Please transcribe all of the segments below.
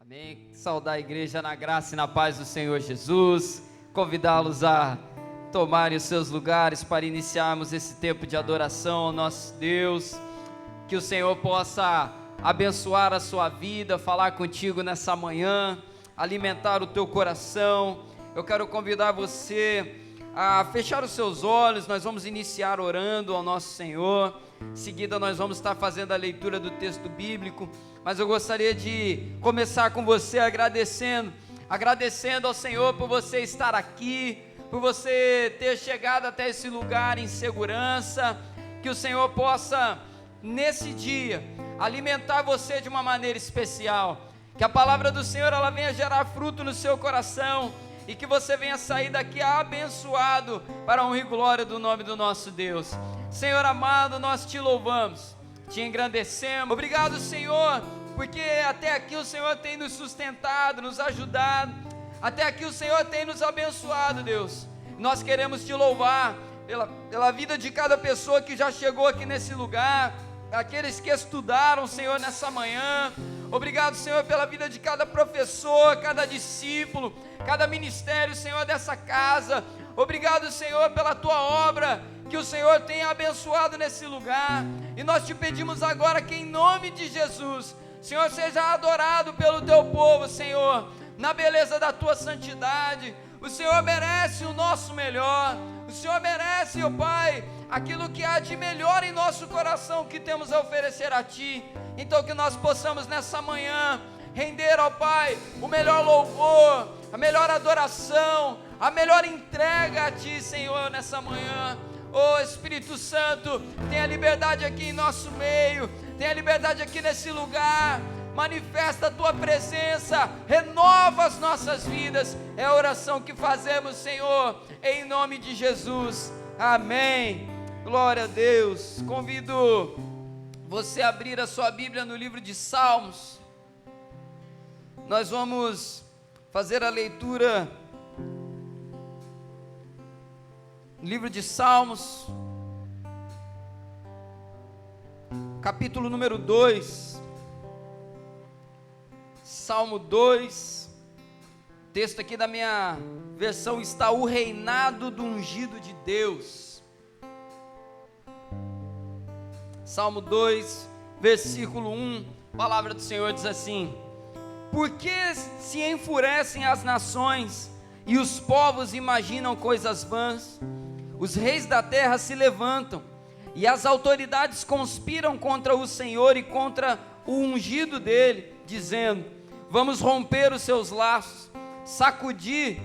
Amém. Saudar a igreja na graça e na paz do Senhor Jesus. Convidá-los a tomarem os seus lugares para iniciarmos esse tempo de adoração ao nosso Deus. Que o Senhor possa abençoar a sua vida, falar contigo nessa manhã, alimentar o teu coração. Eu quero convidar você a fechar os seus olhos. Nós vamos iniciar orando ao nosso Senhor. Em seguida nós vamos estar fazendo a leitura do texto bíblico, mas eu gostaria de começar com você agradecendo ao Senhor por você estar aqui, por você ter chegado até esse lugar em segurança. Que o Senhor possa nesse dia alimentar você de uma maneira especial, que a palavra do Senhor ela venha gerar fruto no seu coração e que você venha sair daqui abençoado para a honra e glória do nome do nosso Deus. Senhor amado, nós te louvamos, te engrandecemos. Obrigado, Senhor, porque até aqui o Senhor tem nos sustentado, nos ajudado, até aqui o Senhor tem nos abençoado, Deus. Nós queremos te louvar pela vida de cada pessoa que já chegou aqui nesse lugar, aqueles que estudaram, Senhor, nessa manhã. Obrigado, Senhor, pela vida de cada professor, cada discípulo, cada ministério, Senhor, dessa casa. Obrigado, Senhor, pela tua obra que o Senhor tem abençoado nesse lugar. E nós te pedimos agora que em nome de Jesus, Senhor, seja adorado pelo teu povo, Senhor, na beleza da tua santidade. O Senhor merece o nosso melhor. O Senhor merece, ó Pai, aquilo que há de melhor em nosso coração que temos a oferecer a Ti. Então que nós possamos nessa manhã render ao Pai o melhor louvor, a melhor adoração, a melhor entrega a Ti, Senhor, nessa manhã. Oh Espírito Santo, tenha liberdade aqui em nosso meio, tenha liberdade aqui nesse lugar. Manifesta a tua presença, renova as nossas vidas. É a oração que fazemos, Senhor, em nome de Jesus, amém. Glória a Deus. Convido você a abrir a sua Bíblia no livro de Salmos. Nós vamos fazer a leitura no livro de Salmos, capítulo número 2. Salmo 2, texto aqui da minha versão está: o reinado do ungido de Deus. Salmo 2, versículo 1, a palavra do Senhor diz assim: por que se enfurecem as nações e os povos imaginam coisas vãs? Os reis da terra se levantam e as autoridades conspiram contra o Senhor e contra o ungido dele, dizendo: vamos romper os seus laços, sacudir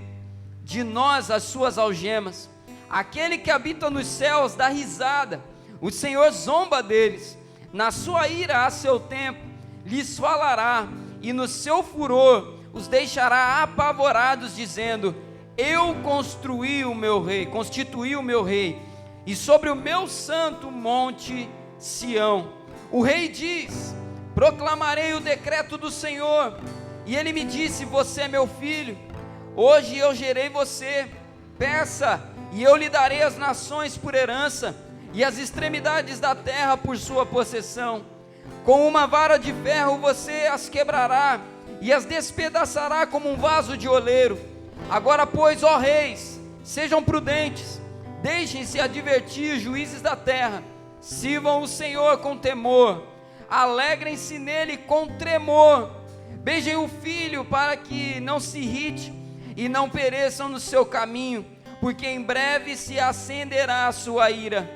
de nós as suas algemas. Aquele que habita nos céus dá risada, o Senhor zomba deles. Na sua ira a seu tempo lhes falará, e no seu furor os deixará apavorados, dizendo: eu constituí o meu rei, e sobre o meu santo monte Sião. O rei diz: proclamarei o decreto do Senhor. E ele me disse: você é meu filho, hoje eu gerei você. Peça, e eu lhe darei as nações por herança, e as extremidades da terra por sua possessão. Com uma vara de ferro você as quebrará, e as despedaçará como um vaso de oleiro. Agora, pois, ó reis, sejam prudentes, deixem-se advertir, juízes da terra. Sirvam o Senhor com temor, alegrem-se nele com tremor. Beijem o filho para que não se irrite e não pereçam no seu caminho, porque em breve se acenderá a sua ira.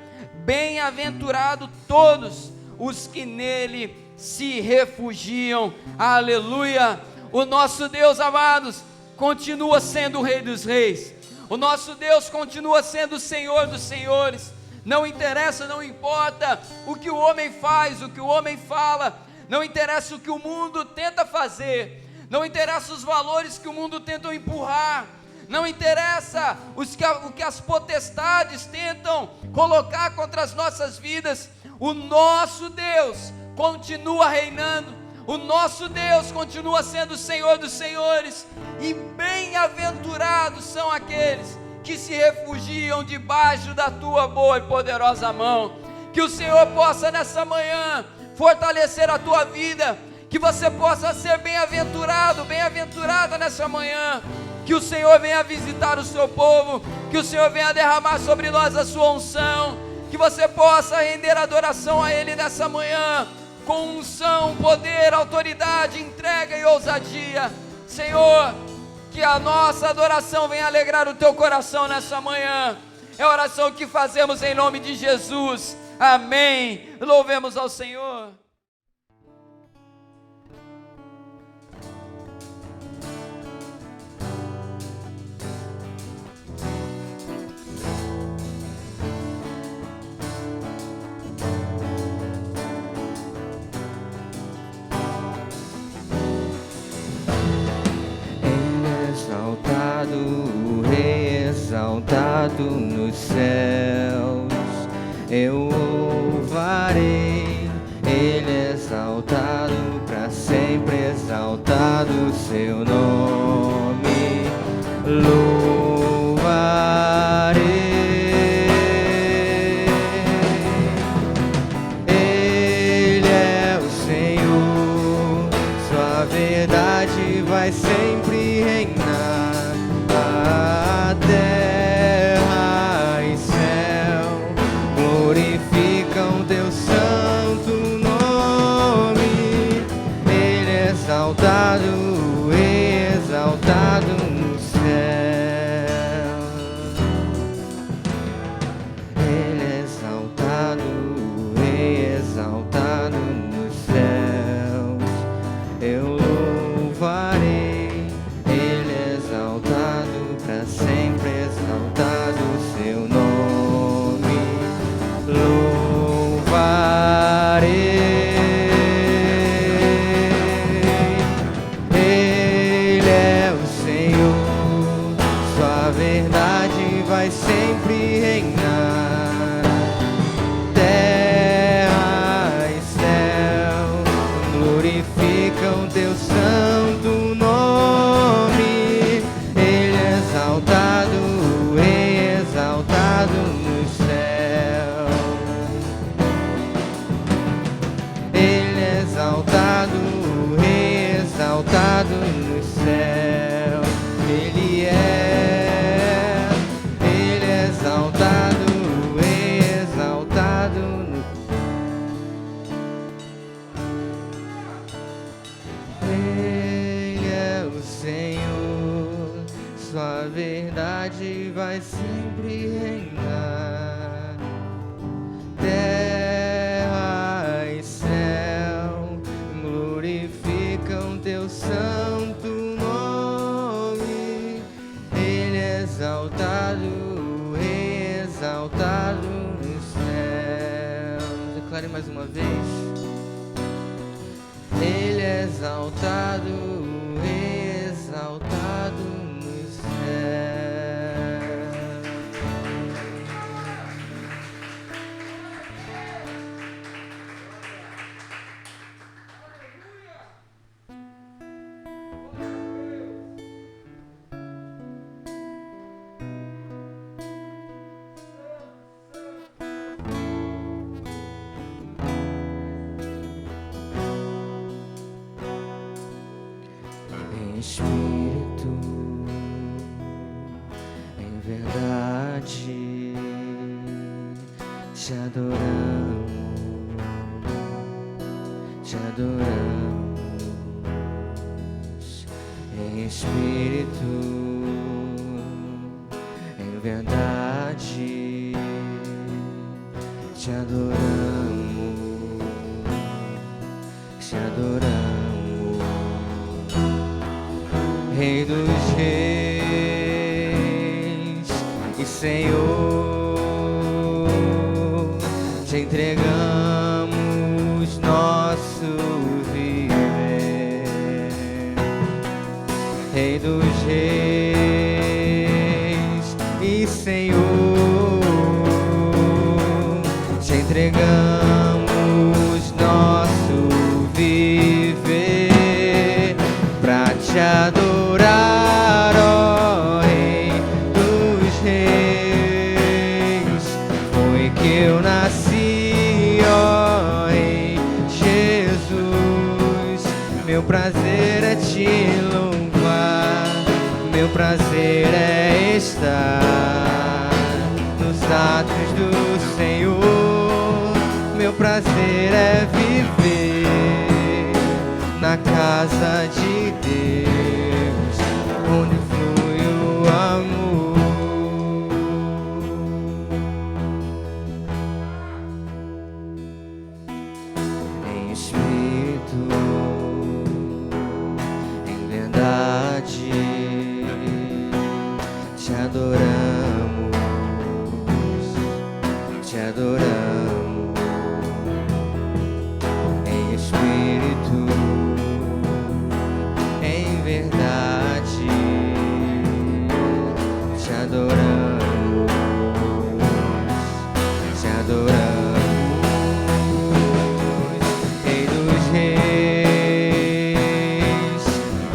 Bem-aventurado todos os que nele se refugiam. Aleluia. O nosso Deus, amados, continua sendo o Rei dos Reis. O nosso Deus continua sendo o Senhor dos Senhores. Não interessa, não importa o que o homem faz, o que o homem fala, não interessa o que o mundo tenta fazer, não interessa os valores que o mundo tenta empurrar, não interessa o que as potestades tentam colocar contra as nossas vidas. O nosso Deus continua reinando, o nosso Deus continua sendo o Senhor dos Senhores, e bem-aventurados são aqueles que se refugiam debaixo da tua boa e poderosa mão. Que o Senhor possa nessa manhã fortalecer a tua vida, Que você possa ser bem-aventurado, bem-aventurada nessa manhã. Que o Senhor venha visitar o seu povo, que o Senhor venha derramar sobre nós a sua unção, que você possa render adoração a Ele nessa manhã, com unção, poder, autoridade, entrega e ousadia. Senhor, que a nossa adoração venha alegrar o teu coração nessa manhã. É a oração que fazemos em nome de Jesus. Amém. Louvemos ao Senhor. O Rei exaltado nos céus, eu louvarei. Ele é exaltado para sempre, exaltado o seu nome, louvarei. Ele é o Senhor, sua verdade vai sempre reinar. A terra e céu glorificam teu santo nome. Ele é exaltado no céu. Ele é exaltado nos céus. Eu louvarei. Para sempre exaltado o seu nome, louvarei. Ele é o Senhor, sua verdade vai sempre reinar. Terra e céu glorificam teu santo nome. Exaltado no céu. Ele é exaltado, Rei exaltado no céu. Ele é exaltado, Rei exaltado no céu. Ele é o Senhor, sua verdade vai sempre reinar. Terra e céu glorificam teu santo nome. Ele é exaltado no céu. Declare mais uma vez. Ele é exaltado no céu. Espírito, em verdade, te adoramos, em espírito, em verdade, te adoramos, Rei dos reis e Senhor, te entregamos nosso viver. Rei dos reis e Senhor, te entregamos nosso viver pra te adorar, ó Rei dos reis. Foi que eu nasci, ó Rei Jesus, prazer é te louvar, meu prazer é estar nos atos do Senhor, meu prazer é viver na casa de Deus, onde flui o amor. Em espírito, em verdade, te adoramos, te adoramos. Em espírito, em verdade, te adoramos, te adoramos. Rei dos reis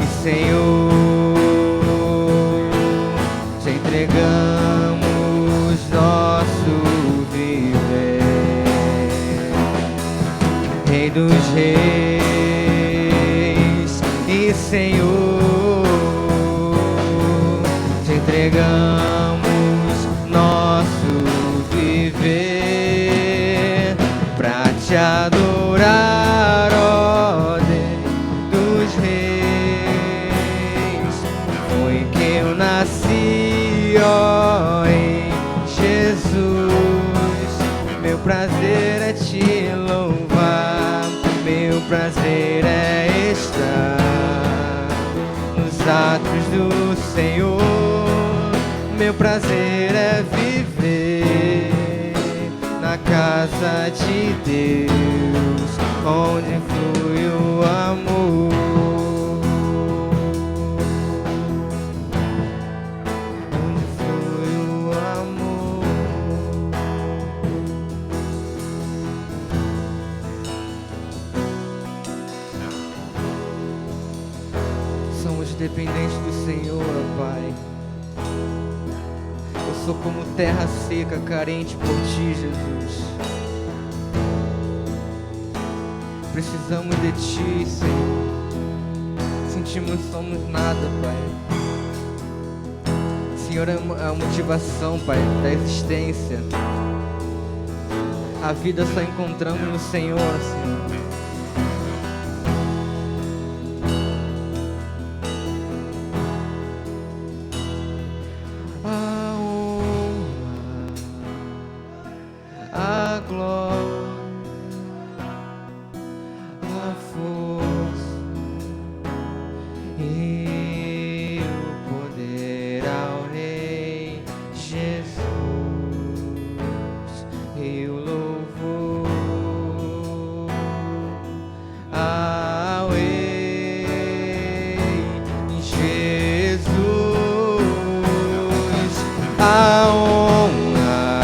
e Senhor, te entregamos nosso viver. Rei dos reis e Senhor, te entregamos nosso viver pra te adorar, ó Rei dos reis. Foi que eu nasci, ó em Jesus. Meu prazer é te louvar, meu prazer é estar nos atos do Senhor, meu prazer é viver na casa de Deus, onde flui o amor, onde flui o amor. Somos dependentes do Senhor, ó Pai. Eu sou como terra seca, carente por Ti, Jesus. Precisamos de Ti, Senhor. Sentimos que somos nada, Pai. O Senhor é a motivação, Pai, da existência. A vida só encontramos no Senhor, Senhor. A glória, a força e o poder ao Rei Jesus, e o louvor ao Rei Jesus, a honra,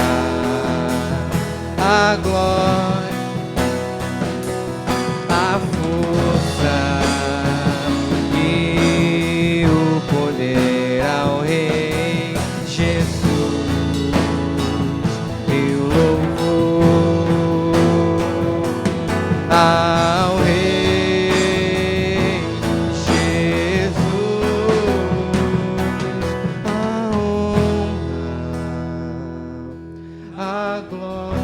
a glória, a força e o poder ao Rei Jesus, e o louvor ao Rei Jesus, a honra, a glória,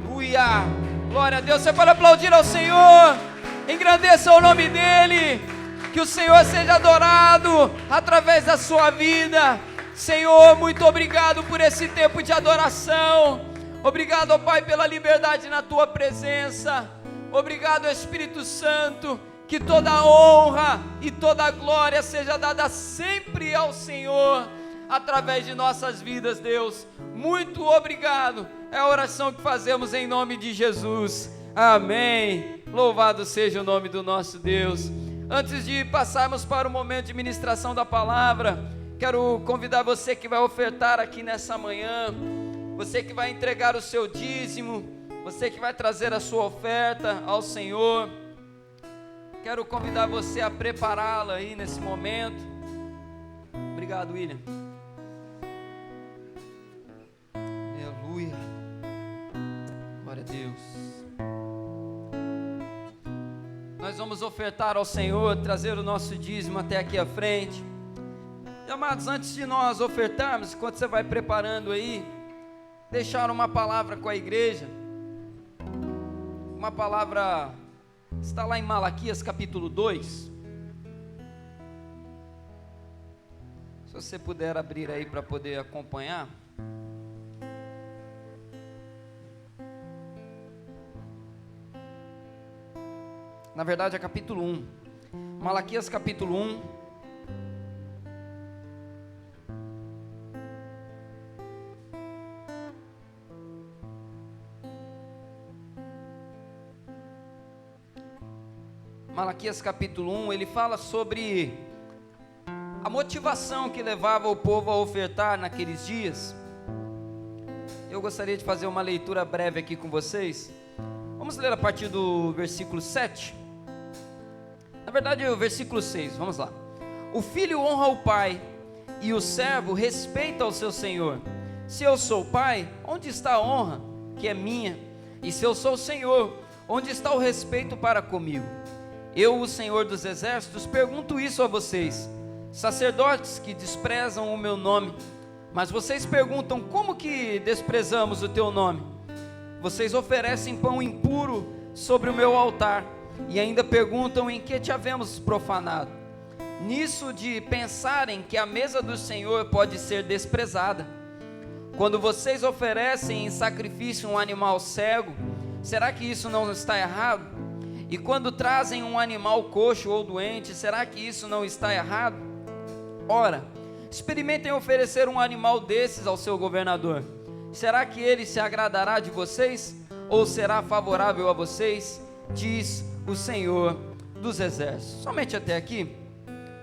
Aleluia! Glória a Deus. Você pode aplaudir ao Senhor, engrandeça o nome dEle, que o Senhor seja adorado através da sua vida. Senhor, muito obrigado por esse tempo de adoração. Obrigado, ó Pai, pela liberdade na Tua presença. Obrigado, Espírito Santo, que toda a honra e toda a glória seja dada sempre ao Senhor, através de nossas vidas, Deus. Muito obrigado. É a oração que fazemos em nome de Jesus. Amém. Louvado seja o nome do nosso Deus. Antes de passarmos para o momento de ministração da palavra, quero convidar você que vai ofertar aqui nessa manhã, você que vai entregar o seu dízimo, você que vai trazer a sua oferta ao Senhor. Quero convidar você a prepará-la aí nesse momento. Obrigado, William. Aleluia. Glória a Deus. Nós vamos ofertar ao Senhor, trazer o nosso dízimo até aqui à frente. E, amados, antes de nós ofertarmos, enquanto você vai preparando aí, deixar uma palavra com a igreja. Uma palavra, está lá em Malaquias capítulo 2. Se você puder abrir aí para poder acompanhar. Na verdade é capítulo 1, Malaquias capítulo 1, Malaquias capítulo 1, ele fala sobre a motivação que levava o povo a ofertar naqueles dias. Eu gostaria de fazer uma leitura breve aqui com vocês. Vamos ler a partir do versículo 7. Na verdade, o versículo 6, vamos lá. O filho honra o pai, e o servo respeita o seu senhor. Se eu sou o pai, onde está a honra, que é minha? E se eu sou o senhor, onde está o respeito para comigo? Eu, o Senhor dos exércitos, pergunto isso a vocês, sacerdotes que desprezam o meu nome. Mas vocês perguntam, como que desprezamos o teu nome? Vocês oferecem pão impuro sobre o meu altar, e ainda perguntam em que te havemos profanado. Nisso de pensarem que a mesa do Senhor pode ser desprezada. Quando vocês oferecem em sacrifício um animal cego, será que isso não está errado? E quando trazem um animal coxo ou doente, será que isso não está errado? Ora, experimentem oferecer um animal desses ao seu governador. Será que ele se agradará de vocês? Ou será favorável a vocês? Diz o Senhor dos exércitos. Somente até aqui.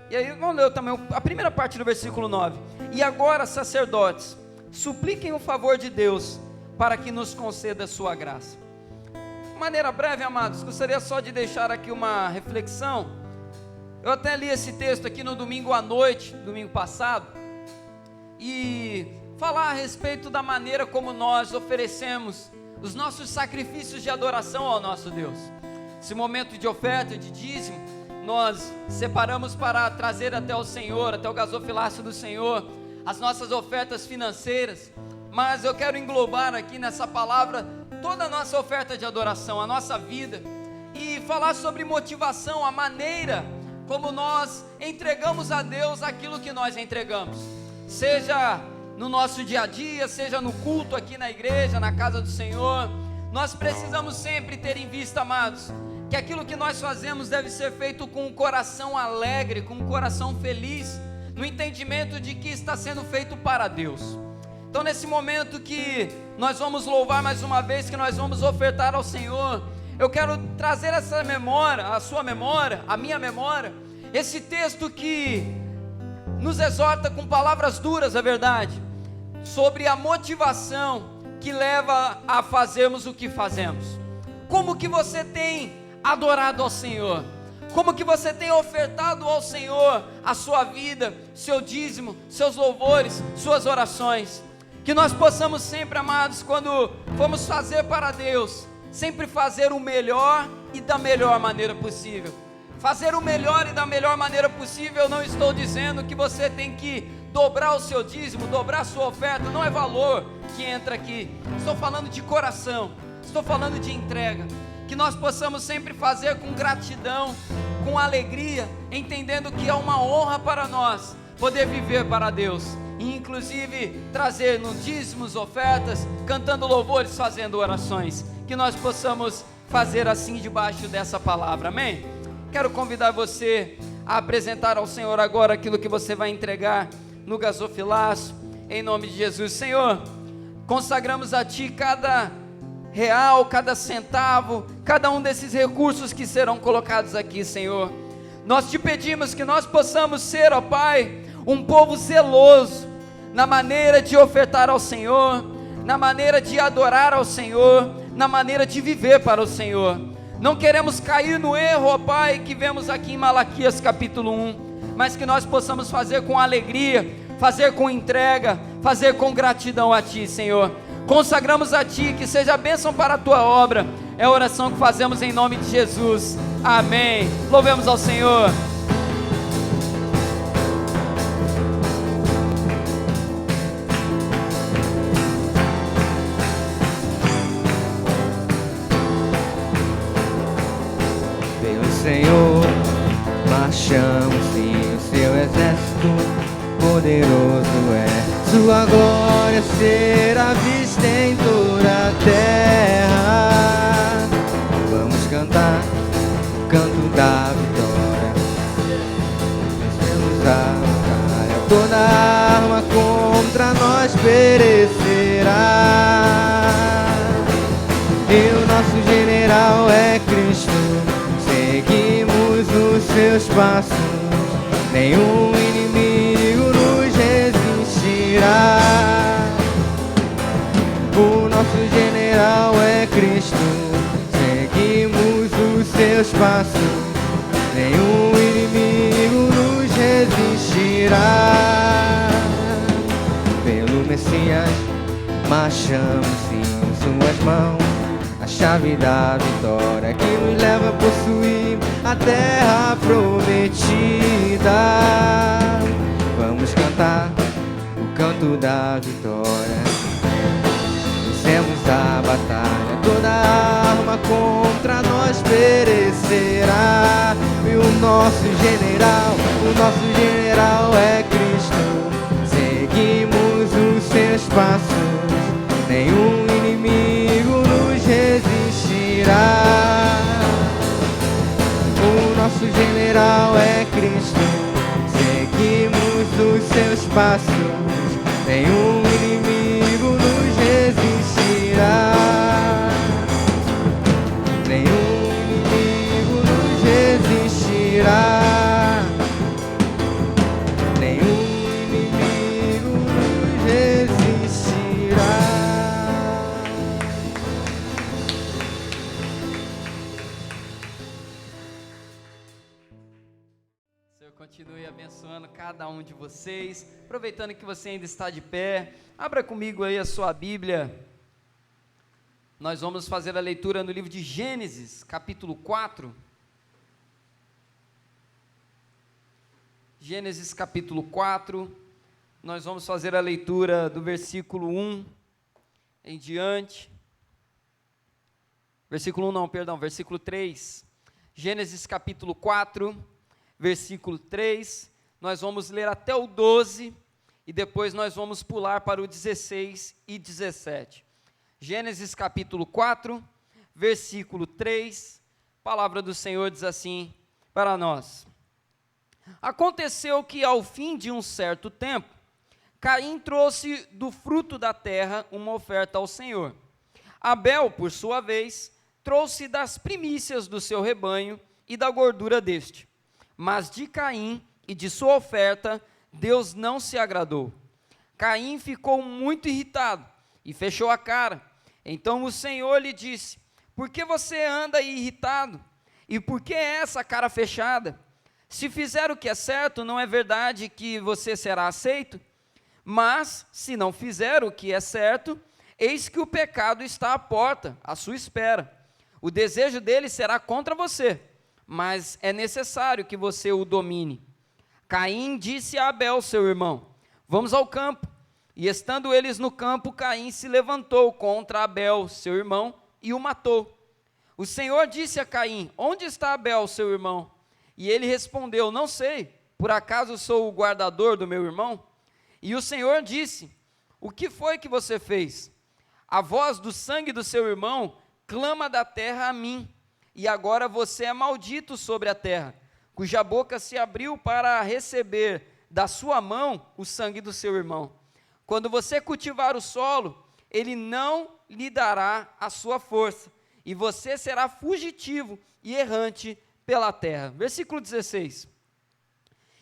E aí vamos ler também a primeira parte do versículo 9. E agora, sacerdotes, supliquem o favor de Deus, para que nos conceda a sua graça. De maneira breve, amados, gostaria só de deixar aqui uma reflexão. Eu até li esse texto aqui no domingo à noite, domingo passado, e falar a respeito da maneira como nós oferecemos os nossos sacrifícios de adoração ao nosso Deus. Esse momento de oferta, de dízimo, nós separamos para trazer até o Senhor, até o gasofilácio do Senhor, as nossas ofertas financeiras. Mas eu quero englobar aqui nessa palavra toda a nossa oferta de adoração, a nossa vida, e falar sobre motivação, a maneira como nós entregamos a Deus aquilo que nós entregamos, seja no nosso dia a dia, seja no culto aqui na igreja, na casa do Senhor. Nós precisamos sempre ter em vista, amados, que aquilo que nós fazemos deve ser feito com um coração alegre, com um coração feliz, no entendimento de que está sendo feito para Deus. Então, nesse momento que nós vamos louvar mais uma vez, que nós vamos ofertar ao Senhor, eu quero trazer essa memória, a sua memória, a minha memória, esse texto que nos exorta com palavras duras, é verdade, sobre a motivação que leva a fazermos o que fazemos. Como que você tem adorado ao Senhor? Como que você tem ofertado ao Senhor a sua vida, seu dízimo, seus louvores, suas orações? Que nós possamos sempre, amados, quando formos fazer para Deus, sempre fazer o melhor e da melhor maneira possível. Fazer o melhor e da melhor maneira possível, eu não estou dizendo que você tem que dobrar o seu dízimo, dobrar a sua oferta, não é valor que entra aqui. Estou falando de coração, estou falando de entrega. Que nós possamos sempre fazer com gratidão, com alegria, entendendo que é uma honra para nós poder viver para Deus, e inclusive trazer nos dízimos, ofertas, cantando louvores, fazendo orações. Que nós possamos fazer assim debaixo dessa palavra, amém? Quero convidar você a apresentar ao Senhor agora aquilo que você vai entregar no gasofilácio, em nome de Jesus. Senhor, consagramos a Ti cada real, cada centavo, cada um desses recursos que serão colocados aqui, Senhor. Nós te pedimos que nós possamos ser, ó Pai, um povo zeloso na maneira de ofertar ao Senhor, na maneira de adorar ao Senhor, na maneira de viver para o Senhor. Não queremos cair no erro, ó Pai, que vemos aqui em Malaquias capítulo 1, mas que nós possamos fazer com alegria, fazer com entrega, fazer com gratidão a Ti, Senhor. Consagramos a Ti, que seja bênção para a Tua obra. É a oração que fazemos em nome de Jesus. Amém. Louvemos ao Senhor. Senhor, marchamos sim, o seu exército poderoso é. Sua glória será vista em toda a terra. Vamos cantar o canto da vitória. Vencemos a batalha, toda arma contra nós perecerá. E o nosso general é Cristo. Seguimos os seus passos, nenhum inimigo nos resistirá. O nosso general é Cristo. Seguimos os seus passos, nenhum inimigo nos resistirá. Pelo Messias marchamos em suas mãos, a chave da vitória que nos leva a possuir a terra prometida. Vamos cantar o canto da vitória. Vencemos a batalha, toda arma contra nós perecerá. E o nosso general é Cristo. Seguimos os seus passos, nenhum inimigo nos resistirá. O nosso general é Cristo. Seguimos os seus passos, nenhum inimigo nos resistirá. Nenhum inimigo nos resistirá. Nenhum inimigo nos resistirá. Senhor, continue abençoando cada um de vocês. Aproveitando que você ainda está de pé, abra comigo aí a sua Bíblia. Nós vamos fazer a leitura no livro de Gênesis, capítulo 4. Gênesis, capítulo 4. Nós vamos fazer a leitura do versículo 1 em diante. Versículo 1 não, perdão, versículo 3. Gênesis, capítulo 4, versículo 3. Nós vamos ler até o 12 e depois nós vamos pular para o 16 e 17. Gênesis capítulo 4, versículo 3, a palavra do Senhor diz assim para nós: Aconteceu que ao fim de um certo tempo, Caim trouxe do fruto da terra uma oferta ao Senhor. Abel, por sua vez, trouxe das primícias do seu rebanho e da gordura deste. Mas de Caim e de sua oferta, Deus não se agradou. Caim ficou muito irritado e fechou a cara. Então o Senhor lhe disse: Por que você anda irritado? E por que essa cara fechada? Se fizer o que é certo, não é verdade que você será aceito? Mas, se não fizer o que é certo, eis que o pecado está à porta, à sua espera. O desejo dele será contra você, mas é necessário que você o domine. Caim disse a Abel, seu irmão: Vamos ao campo. E estando eles no campo, Caim se levantou contra Abel, seu irmão, e o matou. O Senhor disse a Caim: Onde está Abel, seu irmão? E ele respondeu: Não sei, por acaso sou o guardador do meu irmão? E o Senhor disse: O que foi que você fez? A voz do sangue do seu irmão clama da terra a mim, e agora você é maldito sobre a terra, cuja boca se abriu para receber da sua mão o sangue do seu irmão. Quando você cultivar o solo, ele não lhe dará a sua força, e você será fugitivo e errante pela terra. Versículo 16.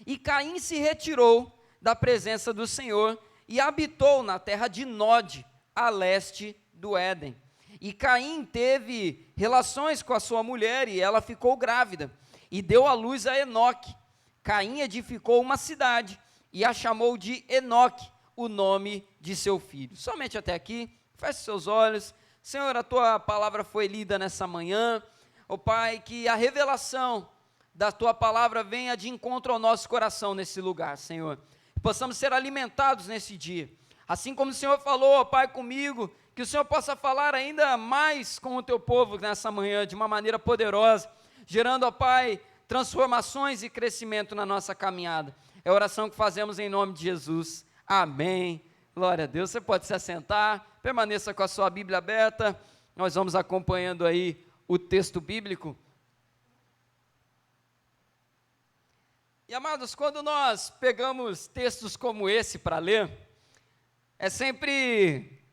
E Caim se retirou da presença do Senhor e habitou na terra de Nod, a leste do Éden. E Caim teve relações com a sua mulher e ela ficou grávida e deu à luz a Enoque. Caim edificou uma cidade e a chamou de Enoque, o nome de seu filho. Somente até aqui, feche seus olhos. Senhor, a tua palavra foi lida nessa manhã. Ó Pai, que a revelação da tua palavra venha de encontro ao nosso coração nesse lugar, Senhor. Que possamos ser alimentados nesse dia. Assim como o Senhor falou, ó Pai, comigo, que o Senhor possa falar ainda mais com o teu povo nessa manhã, de uma maneira poderosa, gerando, ó Pai, transformações e crescimento na nossa caminhada. É a oração que fazemos em nome de Jesus. Amém. Glória a Deus. Você pode se assentar, permaneça com a sua Bíblia aberta. Nós vamos acompanhando aí o texto bíblico. E amados, quando nós pegamos textos como esse para ler, é sempre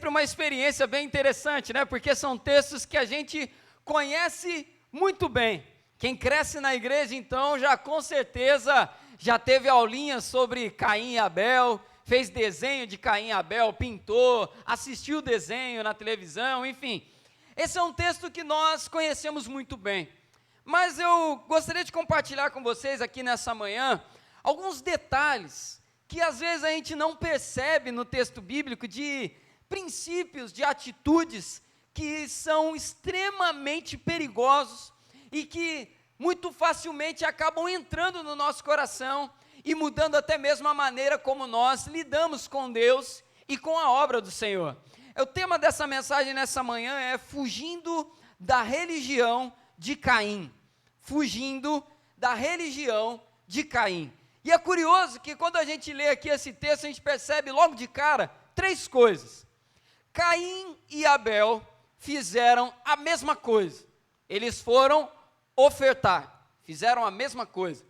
uma experiência bem interessante, né? Porque são textos que a gente conhece muito bem. Quem cresce na igreja, então, já com certeza já teve aulinhas sobre Caim e Abel, fez desenho de Caim e Abel, pintou, assistiu desenho na televisão, enfim. Esse é um texto que nós conhecemos muito bem. Mas eu gostaria de compartilhar com vocês aqui nessa manhã alguns detalhes que às vezes a gente não percebe no texto bíblico, de princípios, de atitudes que são extremamente perigosos e que muito facilmente acabam entrando no nosso coração e mudando até mesmo a maneira como nós lidamos com Deus e com a obra do Senhor. O tema dessa mensagem nessa manhã é fugindo da religião de Caim. Fugindo da religião de Caim. E é curioso que quando a gente lê aqui esse texto, a gente percebe logo de cara 3 coisas. Caim e Abel fizeram a mesma coisa. Eles foram ofertar, fizeram a mesma coisa.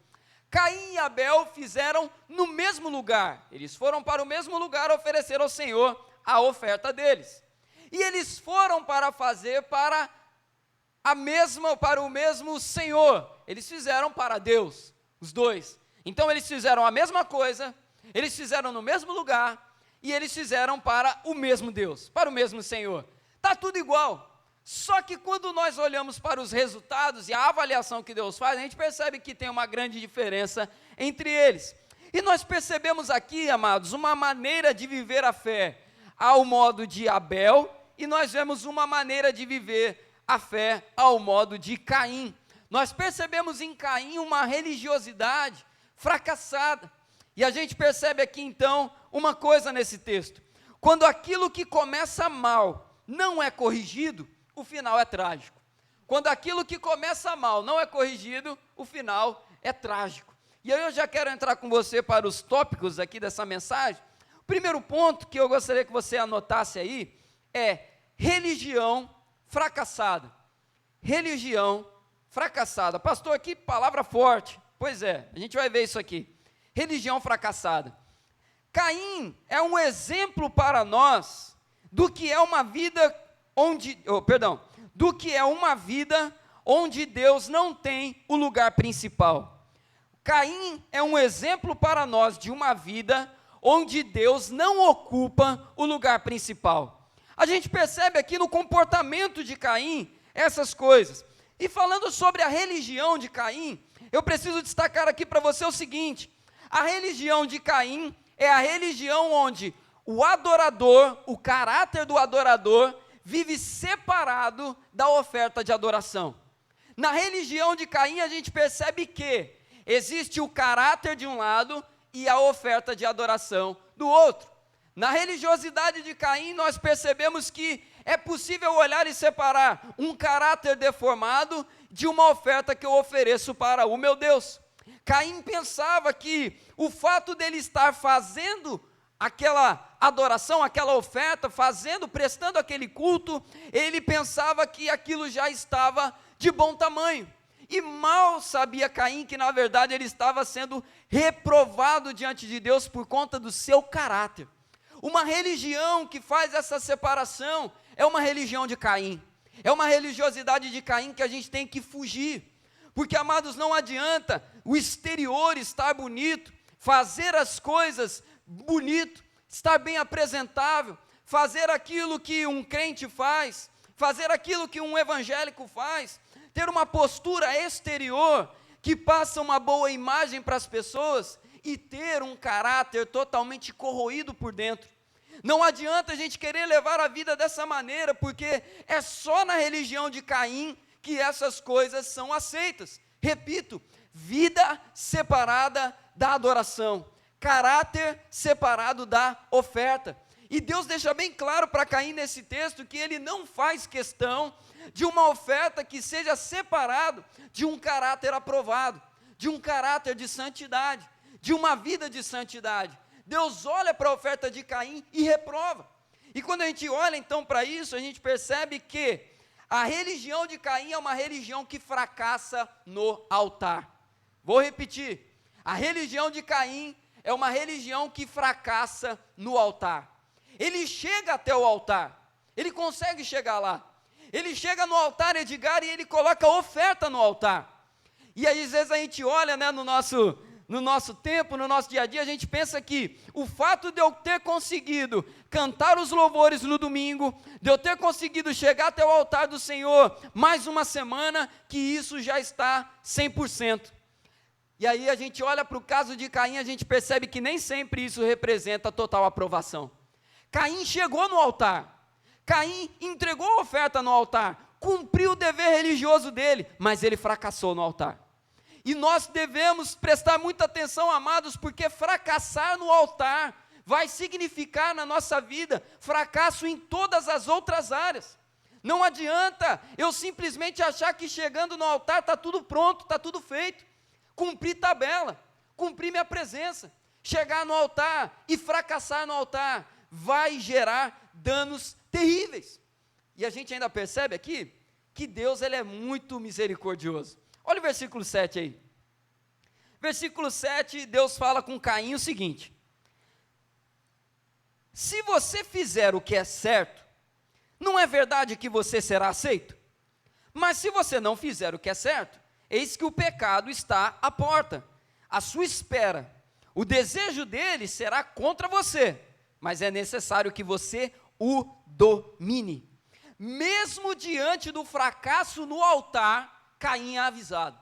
Caim e Abel fizeram no mesmo lugar. Eles foram para o mesmo lugar oferecer ao Senhor a oferta deles. E eles foram para fazer para o mesmo Senhor. Eles fizeram para Deus, os dois. Então eles fizeram a mesma coisa, eles fizeram no mesmo lugar, e eles fizeram para o mesmo Deus, para o mesmo Senhor. Está tudo igual. Só que quando nós olhamos para os resultados e a avaliação que Deus faz, a gente percebe que tem uma grande diferença entre eles. E nós percebemos aqui, amados, uma maneira de viver a fé ao modo de Abel, e nós vemos uma maneira de viver a fé ao modo de Caim. Nós percebemos em Caim uma religiosidade fracassada. E a gente percebe aqui então uma coisa nesse texto: quando aquilo que começa mal não é corrigido, o final é trágico. Quando aquilo que começa mal não é corrigido, o final é trágico. E aí eu já quero entrar com você para os tópicos aqui dessa mensagem. O primeiro ponto que eu gostaria que você anotasse aí é religião fracassada. Religião fracassada. Pastor, aqui palavra forte. Pois é, a gente vai ver isso aqui. Religião fracassada. Caim é um exemplo para nós do que é uma vida onde Deus não tem o lugar principal. Caim é um exemplo para nós de uma vida onde Deus não ocupa o lugar principal. A gente percebe aqui no comportamento de Caim essas coisas. E falando sobre a religião de Caim, eu preciso destacar aqui para você o seguinte: a religião de Caim é a religião onde o adorador, o caráter do adorador, vive separado da oferta de adoração. Na religião de Caim a gente percebe que existe o caráter de um lado e a oferta de adoração do outro. Na religiosidade de Caim nós percebemos que é possível olhar e separar um caráter deformado de uma oferta que eu ofereço para o meu Deus. Caim pensava que o fato dele estar fazendo aquela adoração, aquela oferta, prestando aquele culto, ele pensava que aquilo já estava de bom tamanho. E mal sabia Caim que na verdade ele estava sendo reprovado diante de Deus por conta do seu caráter. Uma religião que faz essa separação é uma religião de Caim. É uma religiosidade de Caim que a gente tem que fugir, porque, amados, não adianta o exterior estar bonito, fazer as coisas bonito, estar bem apresentável, fazer aquilo que um crente faz, fazer aquilo que um evangélico faz, ter uma postura exterior que passa uma boa imagem para as pessoas e ter um caráter totalmente corroído por dentro. Não adianta a gente querer levar a vida dessa maneira, porque é só na religião de Caim que essas coisas são aceitas. Repito, vida separada da adoração, caráter separado da oferta. E Deus deixa bem claro para Caim nesse texto que ele não faz questão de uma oferta que seja separado de um caráter aprovado, de um caráter de santidade, de uma vida de santidade. Deus olha para a oferta de Caim e reprova. E quando a gente olha então para isso, a gente percebe que a religião de Caim é uma religião que fracassa no altar. Vou repetir, a religião de Caim é uma religião que fracassa no altar. Ele chega até o altar, ele consegue chegar lá, ele chega no altar, Edgar, e ele coloca oferta no altar. E aí, às vezes a gente olha, né, no nosso tempo, no nosso dia a dia, a gente pensa que o fato de eu ter conseguido cantar os louvores no domingo, de eu ter conseguido chegar até o altar do Senhor mais uma semana, que isso já está 100%. E aí a gente olha para o caso de Caim, a gente percebe que nem sempre isso representa total aprovação. Caim chegou no altar, Caim entregou a oferta no altar, cumpriu o dever religioso dele, mas ele fracassou no altar. E nós devemos prestar muita atenção, amados, porque fracassar no altar vai significar na nossa vida fracasso em todas as outras áreas. Não adianta eu simplesmente achar que chegando no altar está tudo pronto, está tudo feito, cumprir tabela, cumprir minha presença, chegar no altar e fracassar no altar vai gerar danos terríveis. E a gente ainda percebe aqui que Deus ele é muito misericordioso. Olha o versículo 7 aí. Versículo 7, Deus fala com Caim o seguinte: se você fizer o que é certo, não é verdade que você será aceito? Mas se você não fizer o que é certo, eis que o pecado está à porta, à sua espera. O desejo dele será contra você, mas é necessário que você o domine. Mesmo diante do fracasso no altar, Caim é avisado.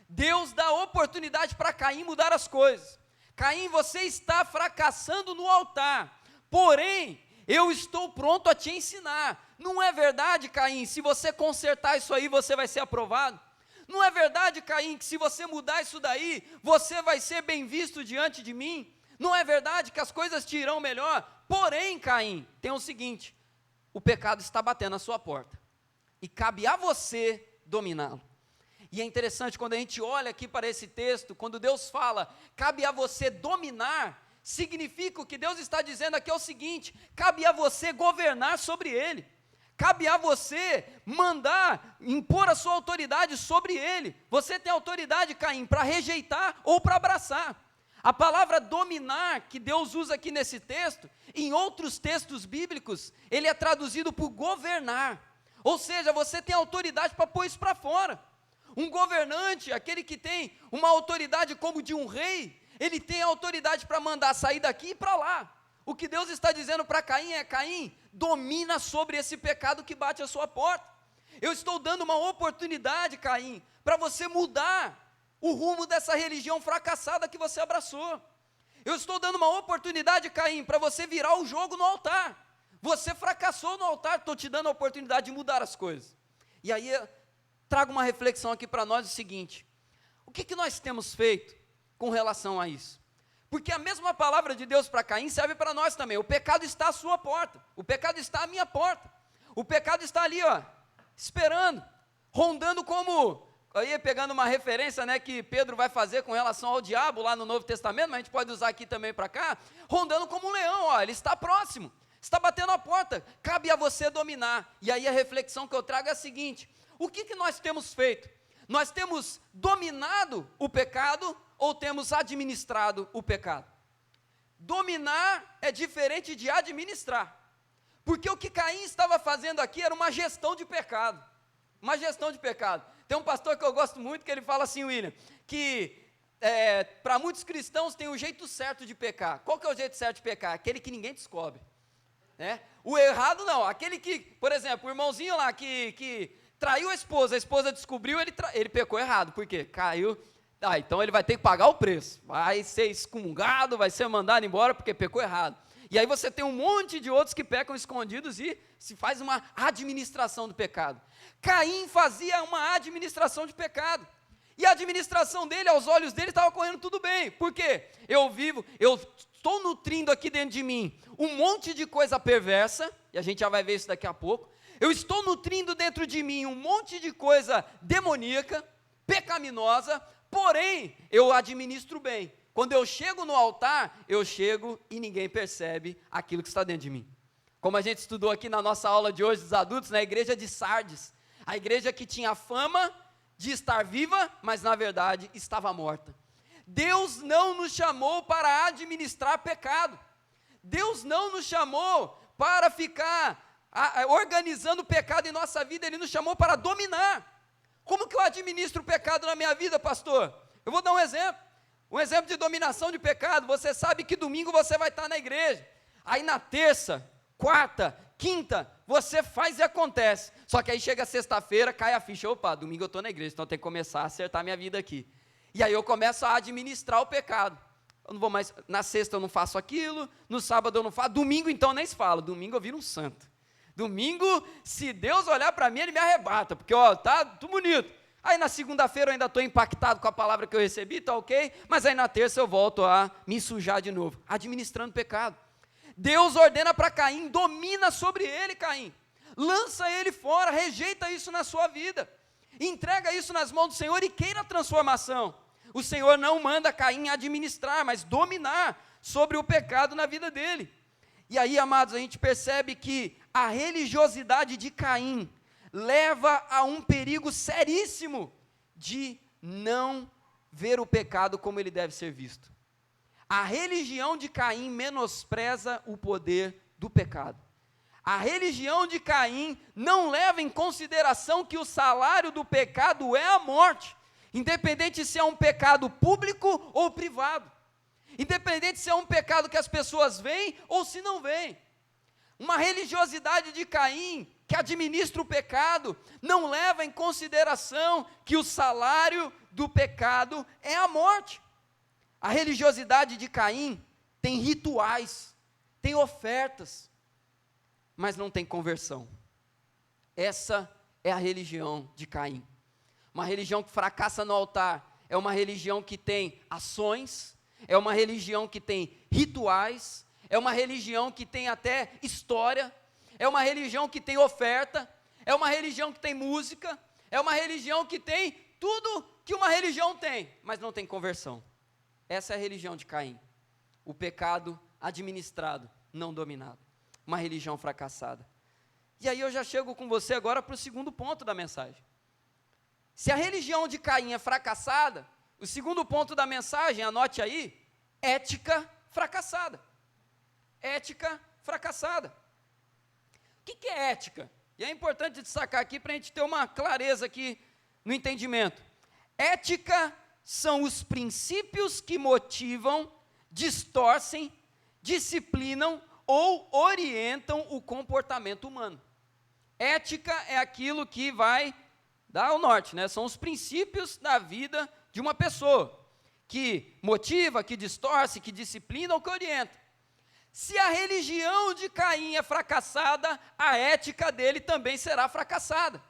Deus dá oportunidade para Caim mudar as coisas. Caim, você está fracassando no altar, porém, eu estou pronto a te ensinar. Não é verdade, Caim, se você consertar isso aí, você vai ser aprovado? Não é verdade, Caim, que se você mudar isso daí, você vai ser bem visto diante de mim? Não é verdade que as coisas te irão melhor? Porém, Caim, tem o seguinte: o pecado está batendo à sua porta, e cabe a você dominá-lo. E é interessante quando a gente olha aqui para esse texto, quando Deus fala, cabe a você dominar, significa o que Deus está dizendo aqui é o seguinte: cabe a você governar sobre ele, cabe a você mandar, impor a sua autoridade sobre ele. Você tem autoridade, Caim, para rejeitar ou para abraçar. A palavra dominar, que Deus usa aqui nesse texto, em outros textos bíblicos, ele é traduzido por governar, ou seja, você tem autoridade para pôr isso para fora. Um governante, aquele que tem uma autoridade como de um rei, ele tem autoridade para mandar sair daqui e para lá. O que Deus está dizendo para Caim é: Caim, domina sobre esse pecado que bate à sua porta. Eu estou dando uma oportunidade, Caim, para você mudar o rumo dessa religião fracassada que você abraçou. Eu estou dando uma oportunidade, Caim, para você virar o jogo no altar. Você fracassou no altar, estou te dando a oportunidade de mudar as coisas. E aí trago uma reflexão aqui para nós, o seguinte: o que nós temos feito com relação a isso? Porque a mesma palavra de Deus para Caim serve para nós também. O pecado está à sua porta, o pecado está à minha porta, o pecado está ali, ó, esperando, rondando como, aí pegando uma referência, né, que Pedro vai fazer com relação ao diabo lá no Novo Testamento, mas a gente pode usar aqui também para cá, rondando como um leão, ó, ele está próximo, está batendo a porta, cabe a você dominar. E aí a reflexão que eu trago é a seguinte: o que nós temos feito? Nós temos dominado o pecado ou temos administrado o pecado? Dominar é diferente de administrar, Porque o que Caim estava fazendo aqui era uma gestão de pecado. Uma gestão de pecado. Tem um pastor que eu gosto muito, que ele fala assim, William, que para muitos cristãos tem o jeito certo de pecar. Qual que é o jeito certo de pecar? Aquele que ninguém descobre. Né? O errado não, aquele que, por exemplo, o irmãozinho lá que traiu a esposa descobriu, ele pecou errado. Por quê? Caiu. Então ele vai ter que pagar o preço. Vai ser excomungado, vai ser mandado embora porque pecou errado. E aí você tem um monte de outros que pecam escondidos e se faz uma administração do pecado. Caim fazia uma administração de pecado. E a administração dele, aos olhos dele, estava correndo tudo bem. Por quê? Eu estou nutrindo aqui dentro de mim um monte de coisa perversa, e a gente já vai ver isso daqui a pouco. Eu estou nutrindo dentro de mim um monte de coisa demoníaca, pecaminosa, porém, eu administro bem. Quando eu chego no altar, eu chego e ninguém percebe aquilo que está dentro de mim. Como a gente estudou aqui na nossa aula de hoje dos adultos, na igreja de Sardes, a igreja que tinha fama de estar viva, mas na verdade estava morta. Deus não nos chamou para administrar pecado. Deus não nos chamou para ficar organizando o pecado em nossa vida, Ele nos chamou para dominar. Como que eu administro o pecado na minha vida, pastor? Eu vou dar um exemplo. Um exemplo de dominação de pecado. Você sabe que domingo você vai estar na igreja. Aí na terça, quarta, quinta, você faz e acontece. Só que aí chega sexta-feira, cai a ficha. Opa, domingo eu estou na igreja, então eu tenho que começar a acertar minha vida aqui. E aí eu começo a administrar o pecado. Eu não vou mais, na sexta eu não faço aquilo, no sábado eu não faço, domingo então nem se fala, domingo eu viro um santo. Domingo, se Deus olhar para mim, Ele me arrebata, porque tá tudo bonito. Aí na segunda-feira eu ainda estou impactado com a palavra que eu recebi, tá ok, mas aí na terça eu volto a me sujar de novo, administrando pecado. Deus ordena para Caim, domina sobre ele, Caim, lança ele fora, rejeita isso na sua vida, entrega isso nas mãos do Senhor e queira a transformação. O Senhor não manda Caim administrar, mas dominar sobre o pecado na vida dele. E aí, amados, a gente percebe que a religiosidade de Caim leva a um perigo seríssimo de não ver o pecado como ele deve ser visto. A religião de Caim menospreza o poder do pecado. A religião de Caim não leva em consideração que o salário do pecado é a morte, independente se é um pecado público ou privado, independente se é um pecado que as pessoas veem ou se não veem. Uma religiosidade de Caim, que administra o pecado, não leva em consideração que o salário do pecado é a morte. A religiosidade de Caim tem rituais, tem ofertas, mas não tem conversão. Essa é a religião de Caim. Uma religião que fracassa no altar, é uma religião que tem ações, é uma religião que tem rituais, é uma religião que tem até história, é uma religião que tem oferta, é uma religião que tem música, é uma religião que tem tudo que uma religião tem, mas não tem conversão. Essa é a religião de Caim, o pecado administrado, não dominado, uma religião fracassada. E aí eu já chego com você agora para o segundo ponto da mensagem. Se a religião de Caim é fracassada, o segundo ponto da mensagem, anote aí, ética fracassada. Ética fracassada. O que é ética? E é importante destacar aqui para a gente ter uma clareza aqui no entendimento. Ética são os princípios que motivam, distorcem, disciplinam ou orientam o comportamento humano. Ética é aquilo que vai dar o norte, né? São os princípios da vida de uma pessoa, que motiva, que distorce, que disciplina ou que orienta. Se a religião de Caim é fracassada, a ética dele também será fracassada.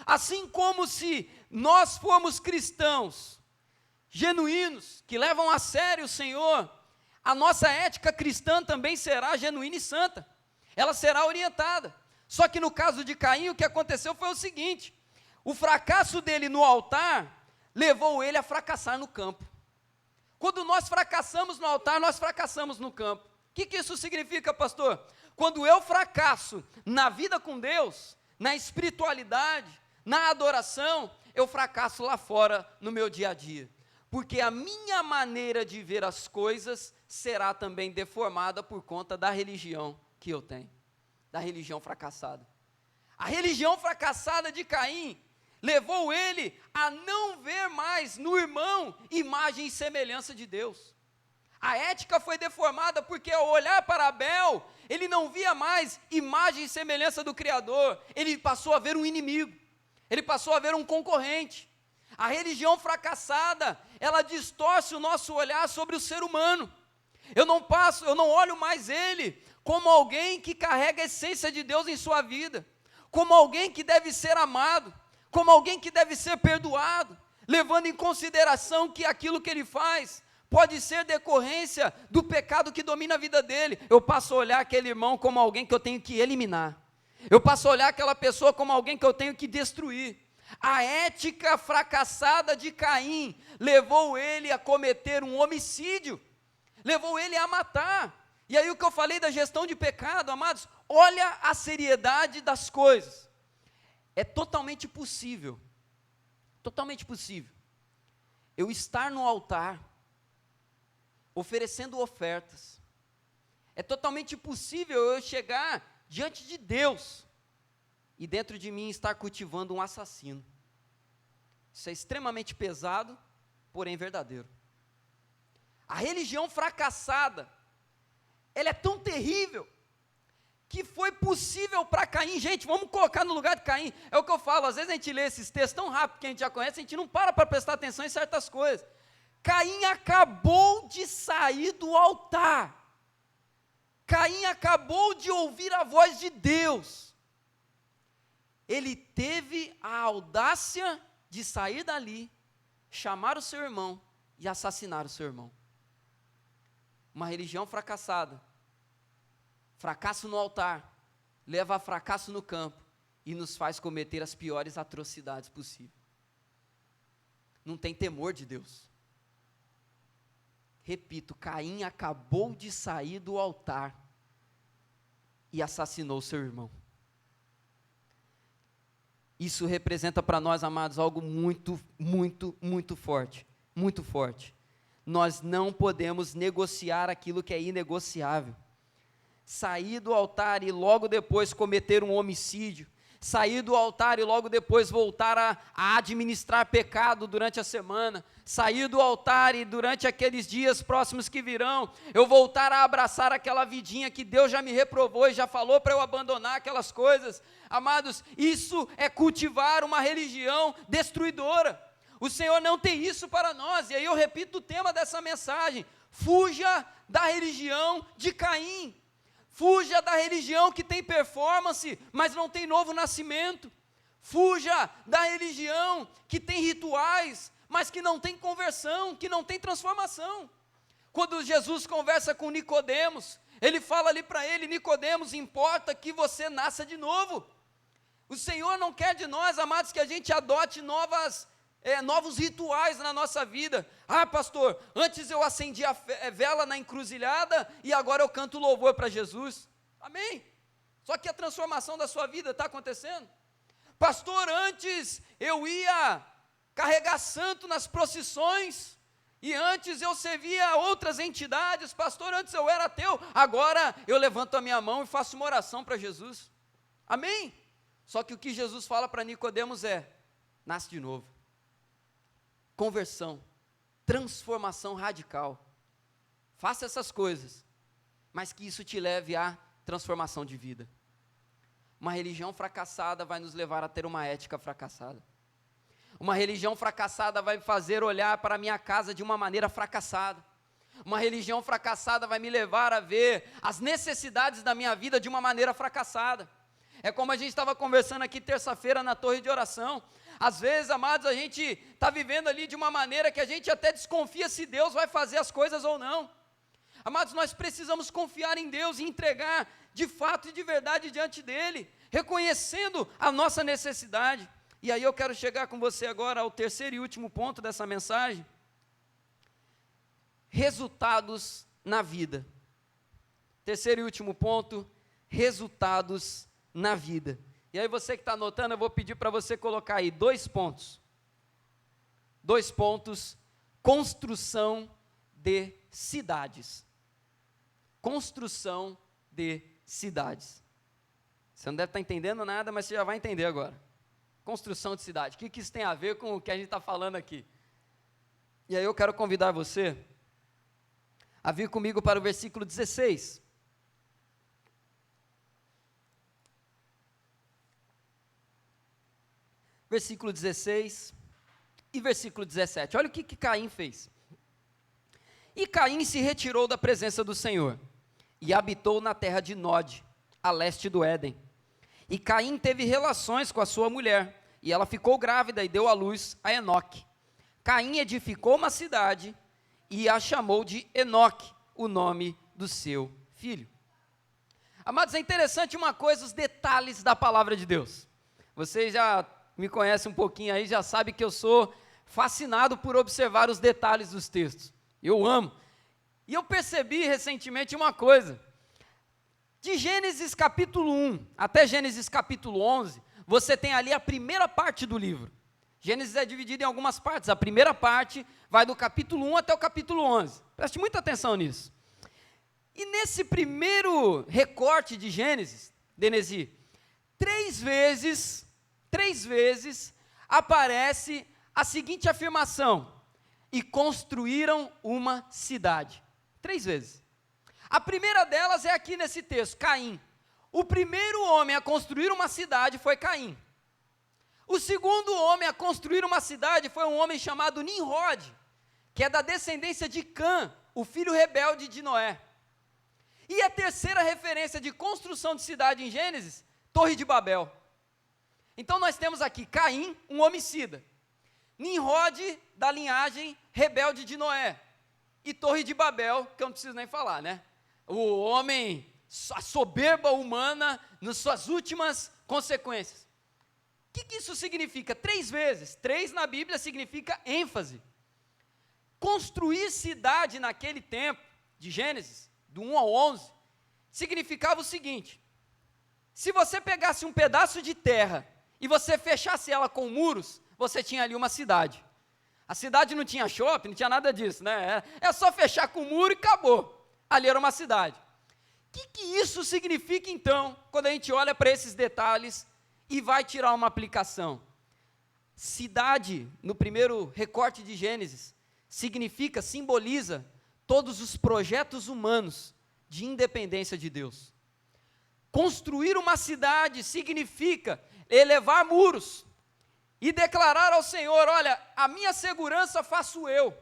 Assim como se nós formos cristãos genuínos, que levam a sério o Senhor, a nossa ética cristã também será genuína e santa. Ela será orientada. Só que no caso de Caim, o que aconteceu foi o seguinte: o fracasso dele no altar levou ele a fracassar no campo. Quando nós fracassamos no altar, nós fracassamos no campo. O que isso significa, pastor? Quando eu fracasso na vida com Deus, na espiritualidade, na adoração, eu fracasso lá fora no meu dia a dia. Porque a minha maneira de ver as coisas será também deformada por conta da religião que eu tenho. da religião fracassada. A religião fracassada de Caim levou ele a não ver mais no irmão imagem e semelhança de Deus. A ética foi deformada porque ao olhar para Abel, ele não via mais imagem e semelhança do Criador, ele passou a ver um inimigo, ele passou a ver um concorrente. A religião fracassada, ela distorce o nosso olhar sobre o ser humano. Eu não olho mais ele como alguém que carrega a essência de Deus em sua vida, como alguém que deve ser amado, como alguém que deve ser perdoado, levando em consideração que aquilo que ele faz pode ser decorrência do pecado que domina a vida dele. Eu passo a olhar aquele irmão como alguém que eu tenho que eliminar, eu passo a olhar aquela pessoa como alguém que eu tenho que destruir. A ética fracassada de Caim levou ele a cometer um homicídio, levou ele a matar. E aí o que eu falei da gestão de pecado, amados, olha a seriedade das coisas. É totalmente possível eu estar no altar, oferecendo ofertas. É totalmente possível eu chegar diante de Deus e dentro de mim estar cultivando um assassino. Isso é extremamente pesado, porém verdadeiro. A religião fracassada, ela é tão terrível, que foi possível para Caim. Gente, vamos colocar no lugar de Caim. É o que eu falo, às vezes a gente lê esses textos tão rápido que a gente já conhece, a gente não para prestar atenção em certas coisas. Caim acabou de sair do altar. Caim acabou de ouvir a voz de Deus. Ele teve a audácia de sair dali, chamar o seu irmão e assassinar o seu irmão. Uma religião fracassada, fracasso no altar, leva a fracasso no campo e nos faz cometer as piores atrocidades possíveis. Não tem temor de Deus. Repito, Caim acabou de sair do altar e assassinou seu irmão. Isso representa para nós, amados, algo muito, muito, muito forte, muito forte. Nós não podemos negociar aquilo que é inegociável. Sair do altar e logo depois cometer um homicídio, sair do altar e logo depois voltar a administrar pecado durante a semana, sair do altar e durante aqueles dias próximos que virão, eu voltar a abraçar aquela vidinha que Deus já me reprovou e já falou para eu abandonar aquelas coisas. Amados, isso é cultivar uma religião destruidora. O Senhor não tem isso para nós, e aí eu repito o tema dessa mensagem: fuja da religião de Caim. Fuja da religião que tem performance, mas não tem novo nascimento. Fuja da religião que tem rituais, mas que não tem conversão, que não tem transformação. Quando Jesus conversa com Nicodemos, ele fala ali para ele: Nicodemos, importa que você nasça de novo. O Senhor não quer de nós, amados, que a gente adote novos rituais na nossa vida. Ah, pastor, antes eu acendi a vela na encruzilhada e agora eu canto louvor para Jesus. Amém? Só que a transformação da sua vida está acontecendo. Pastor, antes eu ia carregar santo nas procissões e antes eu servia outras entidades. Pastor, antes eu era ateu, agora eu levanto a minha mão e faço uma oração para Jesus. Amém? Só que o que Jesus fala para Nicodemos é: nasce de novo. Conversão, transformação radical. Faça essas coisas, mas que isso te leve à transformação de vida. Uma religião fracassada vai nos levar a ter uma ética fracassada. Uma religião fracassada vai me fazer olhar para a minha casa de uma maneira fracassada. Uma religião fracassada vai me levar a ver as necessidades da minha vida de uma maneira fracassada. É como a gente estava conversando aqui terça-feira na torre de oração. Às vezes, amados, a gente está vivendo ali de uma maneira que a gente até desconfia se Deus vai fazer as coisas ou não. Amados, nós precisamos confiar em Deus e entregar de fato e de verdade diante dEle, reconhecendo a nossa necessidade. E aí eu quero chegar com você agora ao terceiro e último ponto dessa mensagem: resultados na vida. Terceiro e último ponto: resultados na vida. E aí você que está anotando, eu vou pedir para você colocar aí 2 pontos. 2 pontos: construção de cidades. Construção de cidades. Você não deve estar entendendo nada, mas você já vai entender agora. Construção de cidade. O que isso tem a ver com o que a gente está falando aqui? E aí eu quero convidar você a vir comigo para o versículo 16. Versículo 16 e versículo 17. Olha o que Caim fez. E Caim se retirou da presença do Senhor e habitou na terra de Nod, a leste do Éden. E Caim teve relações com a sua mulher, e ela ficou grávida e deu à luz a Enoque. Caim edificou uma cidade e a chamou de Enoque, o nome do seu filho. Amados, é interessante uma coisa, os detalhes da palavra de Deus. Vocês já me conhecem um pouquinho aí, já sabem que eu sou fascinado por observar os detalhes dos textos. Eu amo. E eu percebi recentemente uma coisa. De Gênesis capítulo 1 até Gênesis capítulo 11, você tem ali a primeira parte do livro. Gênesis é dividido em algumas partes. A primeira parte vai do capítulo 1 até o capítulo 11. Preste muita atenção nisso. E nesse primeiro recorte de Gênesis, Denesi, três vezes aparece a seguinte afirmação: e construíram uma cidade. 3 vezes. A primeira delas é aqui nesse texto, Caim. O primeiro homem a construir uma cidade foi Caim. O segundo homem a construir uma cidade foi um homem chamado Nimrod, que é da descendência de Cã, o filho rebelde de Noé. E a terceira referência de construção de cidade em Gênesis, Torre de Babel. Então nós temos aqui Caim, um homicida. Nimrod, da linhagem rebelde de Noé. E Torre de Babel, que eu não preciso nem falar, né? O homem, a soberba humana, nas suas últimas consequências. O que isso significa? 3 vezes. 3 na Bíblia significa ênfase. Construir cidade naquele tempo, de Gênesis, do 1 ao 11, significava o seguinte: se você pegasse um pedaço de terra e você fechasse ela com muros, você tinha ali uma cidade. A cidade não tinha shopping, não tinha nada disso, né? É só fechar com o muro e acabou. Ali era uma cidade. O que isso significa, então, quando a gente olha para esses detalhes e vai tirar uma aplicação? Cidade, no primeiro recorte de Gênesis, simboliza todos os projetos humanos de independência de Deus. Construir uma cidade significa elevar muros e declarar ao Senhor: olha, a minha segurança faço eu.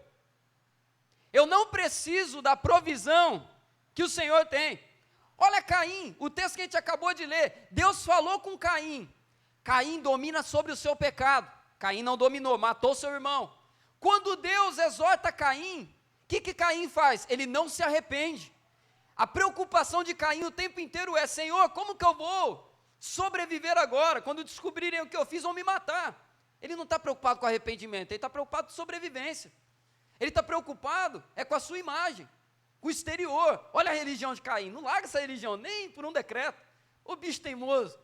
Eu não preciso da provisão que o Senhor tem. Olha Caim, o texto que a gente acabou de ler. Deus falou com Caim. Caim domina sobre o seu pecado. Caim não dominou, matou seu irmão. Quando Deus exorta Caim, o que Caim faz? Ele não se arrepende. A preocupação de Caim o tempo inteiro é: Senhor, como que eu vou sobreviver agora? Quando descobrirem o que eu fiz, vão me matar. Ele não está preocupado com arrependimento, ele está preocupado com sobrevivência. Ele está preocupado com a sua imagem, com o exterior. Olha a religião de Caim, não larga essa religião, nem por um decreto. O bicho teimoso.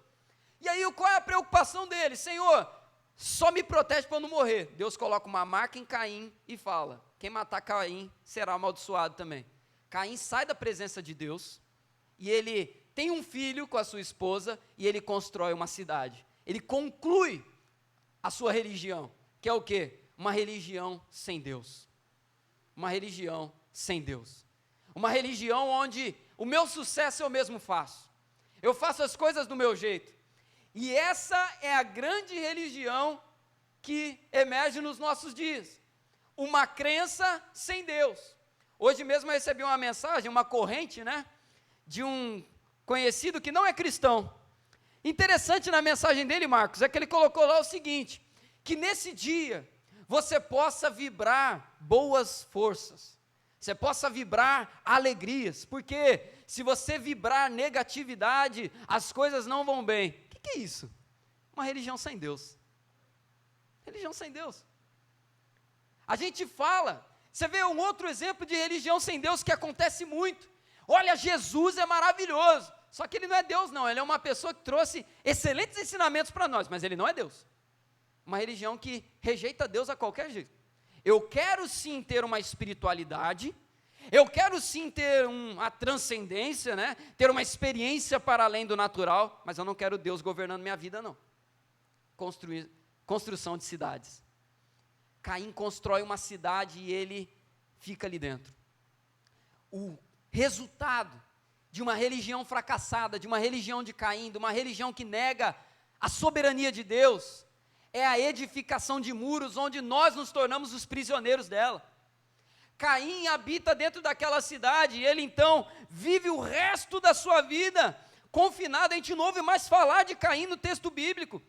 E aí, qual é a preocupação dele? Senhor, só me protege para eu não morrer. Deus coloca uma marca em Caim e fala: quem matar Caim será amaldiçoado também. Caim sai da presença de Deus, e ele tem um filho com a sua esposa, e ele constrói uma cidade. Ele conclui a sua religião, que é o quê? Uma religião sem Deus. Uma religião sem Deus. Uma religião onde o meu sucesso eu mesmo faço. Eu faço as coisas do meu jeito. E essa é a grande religião que emerge nos nossos dias. Uma crença sem Deus. Hoje mesmo eu recebi uma mensagem, uma corrente, né? De um conhecido que não é cristão. Interessante na mensagem dele, Marcos, é que ele colocou lá o seguinte: que nesse dia você possa vibrar boas forças, você possa vibrar alegrias, porque se você vibrar negatividade, as coisas não vão bem. O que é isso? Uma religião sem Deus. Religião sem Deus. A gente fala, você vê um outro exemplo de religião sem Deus que acontece muito. Olha, Jesus é maravilhoso, só que ele não é Deus não, ele é uma pessoa que trouxe excelentes ensinamentos para nós, mas ele não é Deus. Uma religião que rejeita Deus a qualquer jeito. Eu quero sim ter uma espiritualidade, Eu quero sim ter uma transcendência, né? Ter uma experiência para além do natural, mas eu não quero Deus governando minha vida, não. Construção de cidades. Caim constrói uma cidade e ele fica ali dentro. O resultado de uma religião fracassada, de uma religião de Caim, de uma religião que nega a soberania de Deus, é a edificação de muros onde nós nos tornamos os prisioneiros dela. Caim habita dentro daquela cidade e ele então vive o resto da sua vida confinado. A gente não ouve mais falar de Caim no texto bíblico.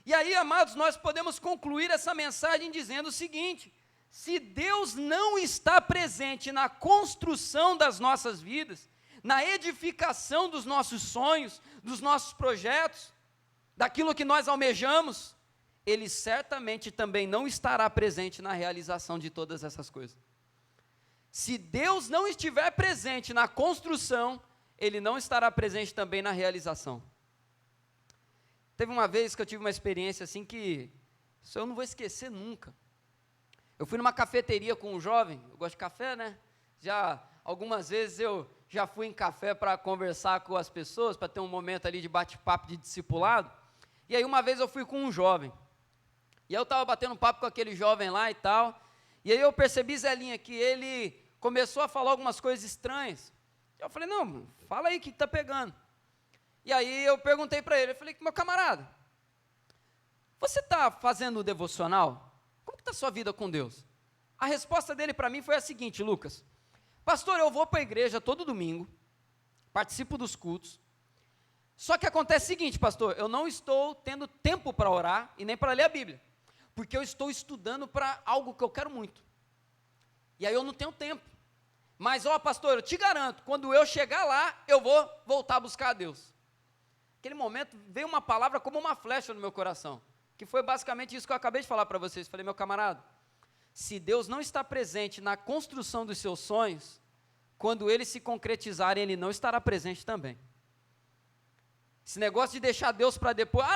E aí, amados, nós podemos concluir essa mensagem dizendo o seguinte: se Deus não está presente na construção das nossas vidas, na edificação dos nossos sonhos, dos nossos projetos, daquilo que nós almejamos, Ele certamente também não estará presente na realização de todas essas coisas. Se Deus não estiver presente na construção, Ele não estará presente também na realização. Teve uma vez que eu tive uma experiência assim que isso eu não vou esquecer nunca. Eu fui numa cafeteria com um jovem, eu gosto de café, né? Já algumas vezes eu já fui em café para conversar com as pessoas, para ter um momento ali de bate-papo de discipulado. E aí uma vez eu fui com um jovem. E eu estava batendo um papo com aquele jovem lá e tal. E aí eu percebi, Zelinha, que ele começou a falar algumas coisas estranhas. Eu falei, não, fala aí o que está pegando. E aí eu perguntei para ele, eu falei, meu camarada, você está fazendo o devocional? Como que está a sua vida com Deus? A resposta dele para mim foi a seguinte: Lucas, pastor, eu vou para a igreja todo domingo, participo dos cultos, só que acontece o seguinte, pastor, eu não estou tendo tempo para orar e nem para ler a Bíblia, porque eu estou estudando para algo que eu quero muito, e aí eu não tenho tempo, mas pastor, eu te garanto, quando eu chegar lá, eu vou voltar a buscar a Deus. Naquele momento veio uma palavra como uma flecha no meu coração, que foi basicamente isso que eu acabei de falar para vocês. Falei, meu camarada, se Deus não está presente na construção dos seus sonhos, quando eles se concretizarem, Ele não estará presente também. Esse negócio de deixar Deus para depois,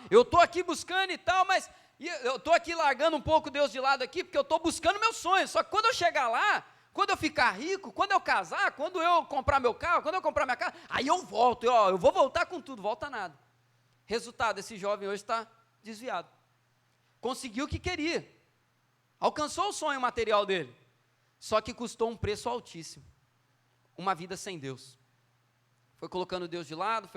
eu estou aqui buscando e tal, mas eu estou aqui largando um pouco Deus de lado aqui, porque eu estou buscando meus sonhos, só que quando eu chegar lá, quando eu ficar rico, quando eu casar, quando eu comprar meu carro, quando eu comprar minha casa, aí eu volto, eu vou voltar com tudo, volta nada. Resultado, esse jovem hoje está desviado. Conseguiu o que queria, alcançou o sonho material dele, só que custou um preço altíssimo, uma vida sem Deus. Foi colocando Deus de lado,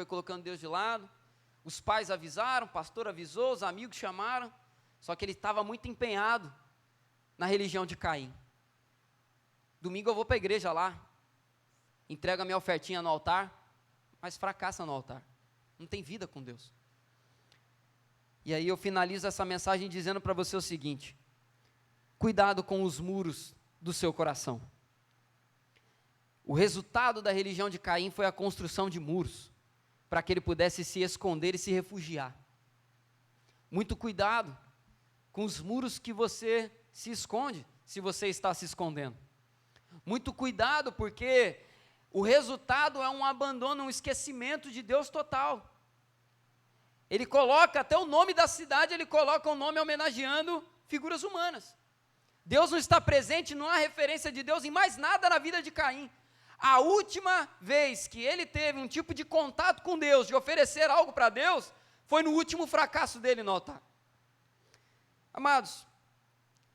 os pais avisaram, o pastor avisou, os amigos chamaram, só que ele estava muito empenhado na religião de Caim. Domingo eu vou para a igreja lá, entrego a minha ofertinha no altar, mas fracassa no altar, não tem vida com Deus. E aí eu finalizo essa mensagem dizendo para você o seguinte: cuidado com os muros do seu coração. O resultado da religião de Caim foi a construção de muros, para que ele pudesse se esconder e se refugiar. Muito cuidado com os muros que você se esconde, se você está se escondendo. Muito cuidado, porque o resultado é um abandono, um esquecimento de Deus total. Ele coloca até o nome da cidade, ele coloca um nome homenageando figuras humanas. Deus não está presente, não há referência de Deus em mais nada na vida de Caim. A última vez que ele teve um tipo de contato com Deus, de oferecer algo para Deus, foi no último fracasso dele no altar. Amados,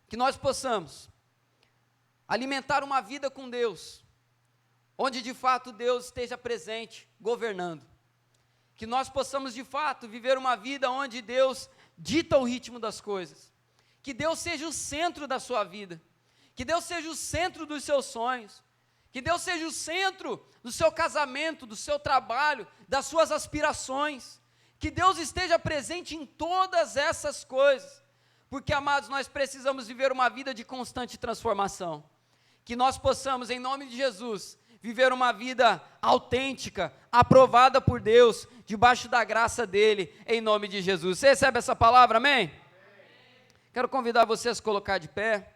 que nós possamos alimentar uma vida com Deus, onde de fato Deus esteja presente, governando. Que nós possamos de fato viver uma vida onde Deus dita o ritmo das coisas. Que Deus seja o centro da sua vida. Que Deus seja o centro dos seus sonhos. Que Deus seja o centro do seu casamento, do seu trabalho, das suas aspirações. Que Deus esteja presente em todas essas coisas. Porque, amados, nós precisamos viver uma vida de constante transformação. Que nós possamos, em nome de Jesus, viver uma vida autêntica, aprovada por Deus, debaixo da graça dEle, em nome de Jesus. Você recebe essa palavra, amém? Amém. Quero convidar você a se colocar de pé.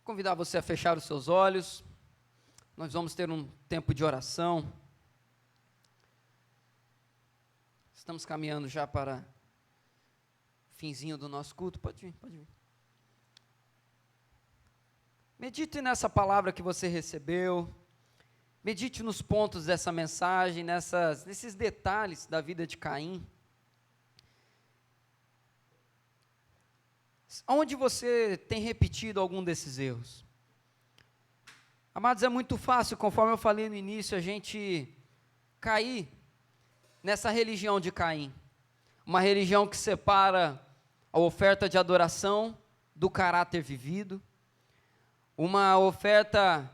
Convidar você a fechar os seus olhos. Nós vamos ter um tempo de oração. Estamos caminhando já para o finzinho do nosso culto. Pode vir, pode vir. Medite nessa palavra que você recebeu. Medite nos pontos dessa mensagem, nesses detalhes da vida de Caim. Onde você tem repetido algum desses erros? Amados, é muito fácil, conforme eu falei no início, a gente cair nessa religião de Caim. Uma religião que separa a oferta de adoração do caráter vivido. Uma oferta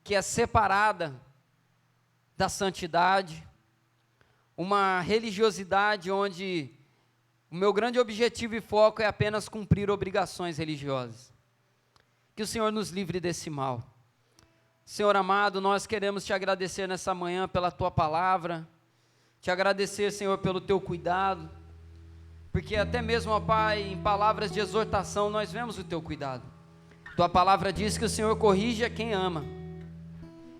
que é separada da santidade. Uma religiosidade onde o meu grande objetivo e foco é apenas cumprir obrigações religiosas. Que o Senhor nos livre desse mal. Senhor amado, nós queremos te agradecer nessa manhã pela tua palavra, te agradecer, Senhor, pelo teu cuidado, porque até mesmo, ó Pai, em palavras de exortação, nós vemos o teu cuidado. Tua palavra diz que o Senhor corrige a quem ama,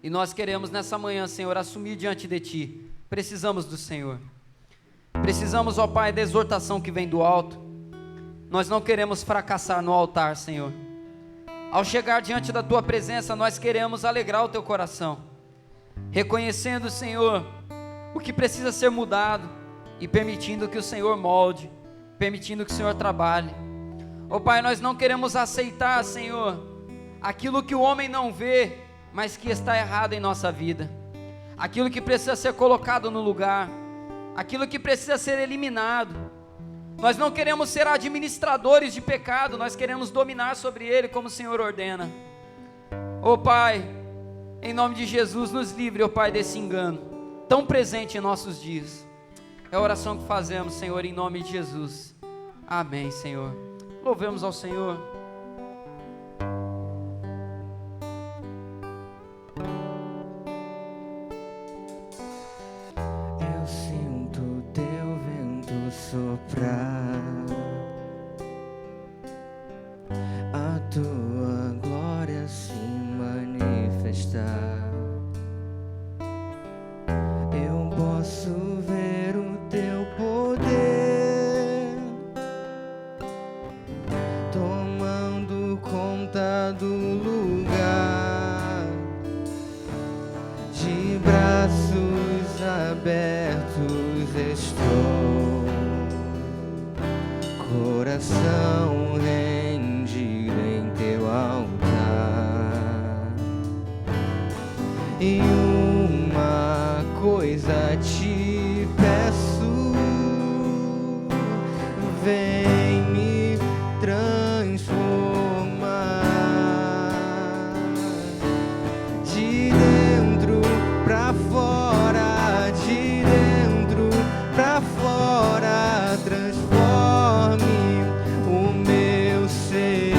e nós queremos nessa manhã, Senhor, assumir diante de ti, precisamos do Senhor. Precisamos, ó Pai, da exortação que vem do alto. Nós não queremos fracassar no altar, Senhor. Ao chegar diante da Tua presença, nós queremos alegrar o Teu coração, reconhecendo, Senhor, o que precisa ser mudado e permitindo que o Senhor molde, permitindo que o Senhor trabalhe. Ó Pai, nós não queremos aceitar, Senhor, aquilo que o homem não vê, mas que está errado em nossa vida, aquilo que precisa ser colocado no lugar, aquilo que precisa ser eliminado. Nós não queremos ser administradores de pecado, nós queremos dominar sobre ele como o Senhor ordena. Ó Pai, em nome de Jesus, nos livre, ó Pai, desse engano tão presente em nossos dias. É a oração que fazemos, Senhor, em nome de Jesus. Amém, Senhor. Louvemos ao Senhor. Soprar a tua glória se manifestar. Eu posso ver o teu poder tomando conta do lugar, de braços abertos estou, coração rendido em teu altar. E uma coisa te peço, vem me transformar de dentro pra fora, de dentro pra fora, transforme o meu ser,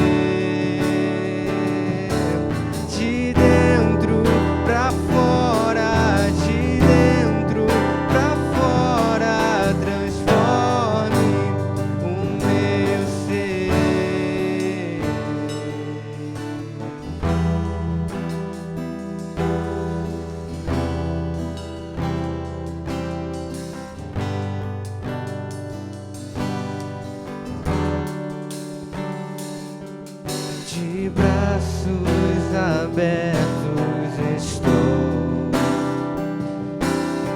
de dentro pra fora, de dentro pra fora, transforme o meu ser. De braços abertos estou,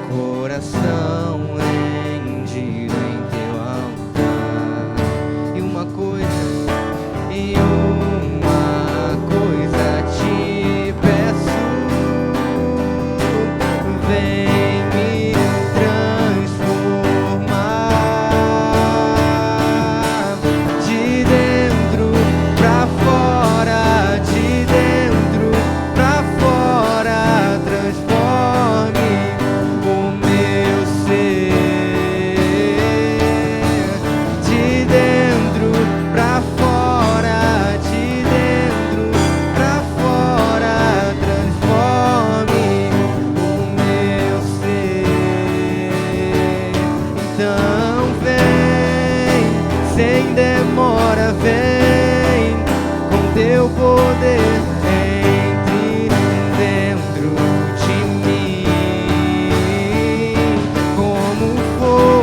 coração rendido em teu altar. E uma coisa te peço, vem me transformar de dentro pra fora, de dentro pra fora, transforme o meu ser, de dentro pra fora, de dentro pra fora, transforme o meu ser. Então vem, sem demora, vem com teu poder, entre dentro de mim, como fogo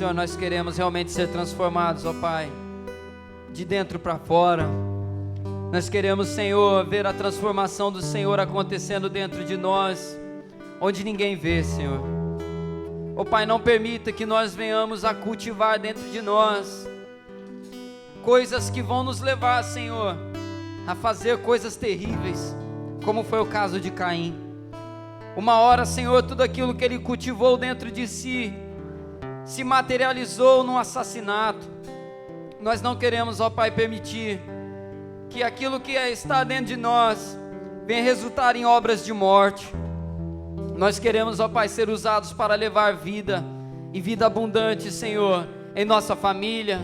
Senhor, nós queremos realmente ser transformados, ó Pai, de dentro para fora. Nós queremos, Senhor, ver a transformação do Senhor acontecendo dentro de nós, onde ninguém vê, Senhor. Ó Pai, não permita que nós venhamos a cultivar dentro de nós coisas que vão nos levar, Senhor, a fazer coisas terríveis, como foi o caso de Caim. Uma hora, Senhor, tudo aquilo que ele cultivou dentro de si se materializou num assassinato. Nós não queremos, ó Pai, permitir que aquilo que está dentro de nós venha resultar em obras de morte. Nós queremos, ó Pai, ser usados para levar vida, e vida abundante, Senhor, em nossa família,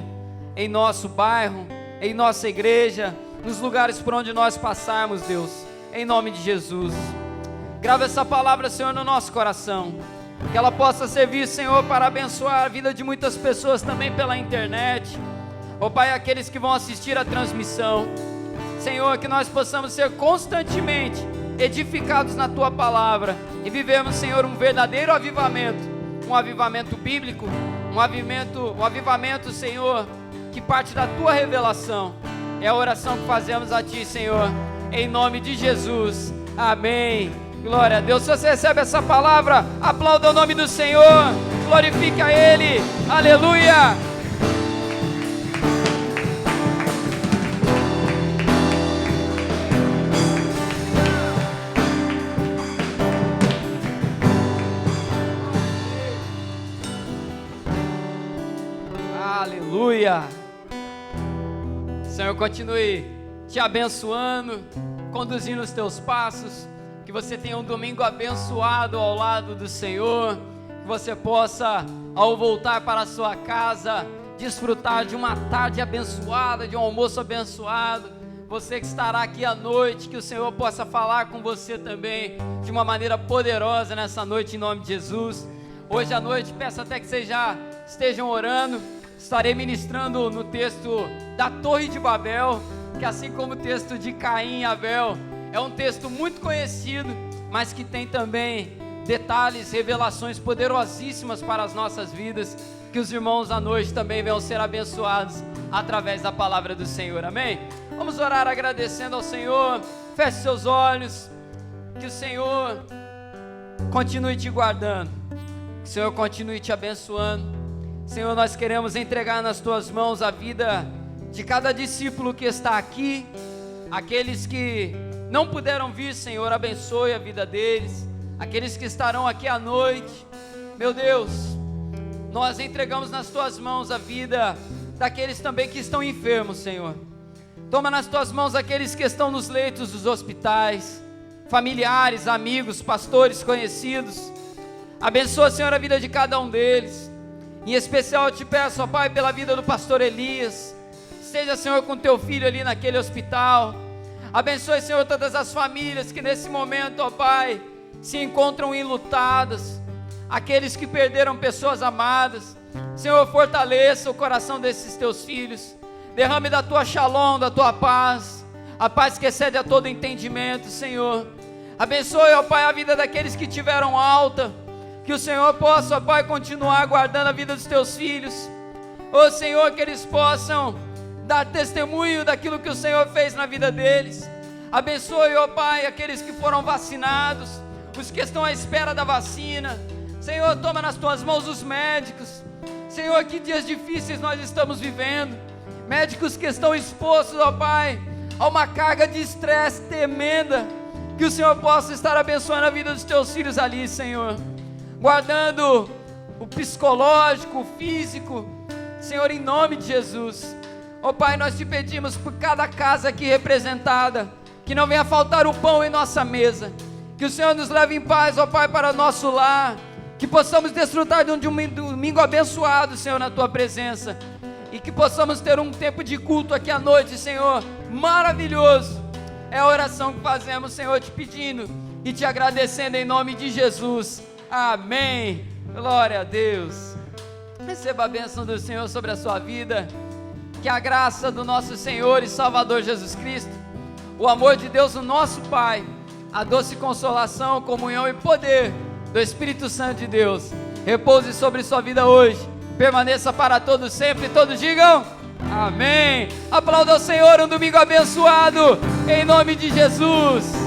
em nosso bairro, em nossa igreja, nos lugares por onde nós passarmos, Deus, em nome de Jesus. Grava essa palavra, Senhor, no nosso coração, que ela possa servir, Senhor, para abençoar a vida de muitas pessoas também pela internet. Ó Pai, aqueles que vão assistir a transmissão, Senhor, que nós possamos ser constantemente edificados na Tua Palavra e vivermos, Senhor, um verdadeiro avivamento, um avivamento bíblico, um avivamento, Senhor, que parte da Tua revelação. É a oração que fazemos a Ti, Senhor, em nome de Jesus, amém. Glória a Deus. Se você recebe essa palavra, aplauda o nome do Senhor, glorifique a Ele, aleluia. Aleluia. Senhor, continue te abençoando, conduzindo os teus passos, que você tenha um domingo abençoado ao lado do Senhor, que você possa, ao voltar para a sua casa, desfrutar de uma tarde abençoada, de um almoço abençoado. Você que estará aqui à noite, que o Senhor possa falar com você também de uma maneira poderosa nessa noite, em nome de Jesus. Hoje à noite, peço até que vocês já estejam orando. Estarei ministrando no texto da Torre de Babel, que assim como o texto de Caim e Abel, é um texto muito conhecido, mas que tem também detalhes, revelações poderosíssimas para as nossas vidas. Que os irmãos à noite também venham ser abençoados através da palavra do Senhor, amém? Vamos orar agradecendo ao Senhor. Feche seus olhos, que o Senhor continue te guardando, que o Senhor continue te abençoando. Senhor, nós queremos entregar nas Tuas mãos a vida de cada discípulo que está aqui. Aqueles que não puderam vir, Senhor, abençoe a vida deles. Aqueles que estarão aqui à noite, meu Deus, nós entregamos nas Tuas mãos a vida daqueles também que estão enfermos, Senhor. Toma nas Tuas mãos aqueles que estão nos leitos dos hospitais, familiares, amigos, pastores, conhecidos. Abençoa, Senhor, a vida de cada um deles. Em especial eu te peço, ó Pai, pela vida do pastor Elias. Esteja, Senhor, com teu filho ali naquele hospital. Abençoe, Senhor, todas as famílias que nesse momento, ó Pai, se encontram enlutadas. Aqueles que perderam pessoas amadas. Senhor, fortaleça o coração desses teus filhos. Derrame da tua shalom, da tua paz, a paz que excede a todo entendimento, Senhor. Abençoe, ó Pai, a vida daqueles que tiveram alta. Que o Senhor possa, ó Pai, continuar guardando a vida dos teus filhos. Ó Senhor, que eles possam dar testemunho daquilo que o Senhor fez na vida deles. Abençoe, ó Pai, aqueles que foram vacinados, os que estão à espera da vacina. Senhor, toma nas tuas mãos os médicos. Senhor, que dias difíceis nós estamos vivendo. Médicos que estão expostos, ó Pai, a uma carga de estresse tremenda. Que o Senhor possa estar abençoando a vida dos teus filhos ali, Senhor, guardando o psicológico, o físico, Senhor, em nome de Jesus. Ó Pai, nós te pedimos por cada casa aqui representada, que não venha faltar o pão em nossa mesa, que o Senhor nos leve em paz, ó Pai, para o nosso lar, que possamos desfrutar de um domingo abençoado, Senhor, na Tua presença, e que possamos ter um tempo de culto aqui à noite, Senhor, maravilhoso. É a oração que fazemos, Senhor, te pedindo e te agradecendo em nome de Jesus. Amém. Glória a Deus. Receba a bênção do Senhor sobre a sua vida. Que a graça do nosso Senhor e Salvador Jesus Cristo, o amor de Deus, o nosso Pai, a doce consolação, comunhão e poder do Espírito Santo de Deus repouse sobre sua vida hoje permaneça para todos sempre. Todos digam amém. Aplauda ao Senhor, um domingo abençoado, em nome de Jesus.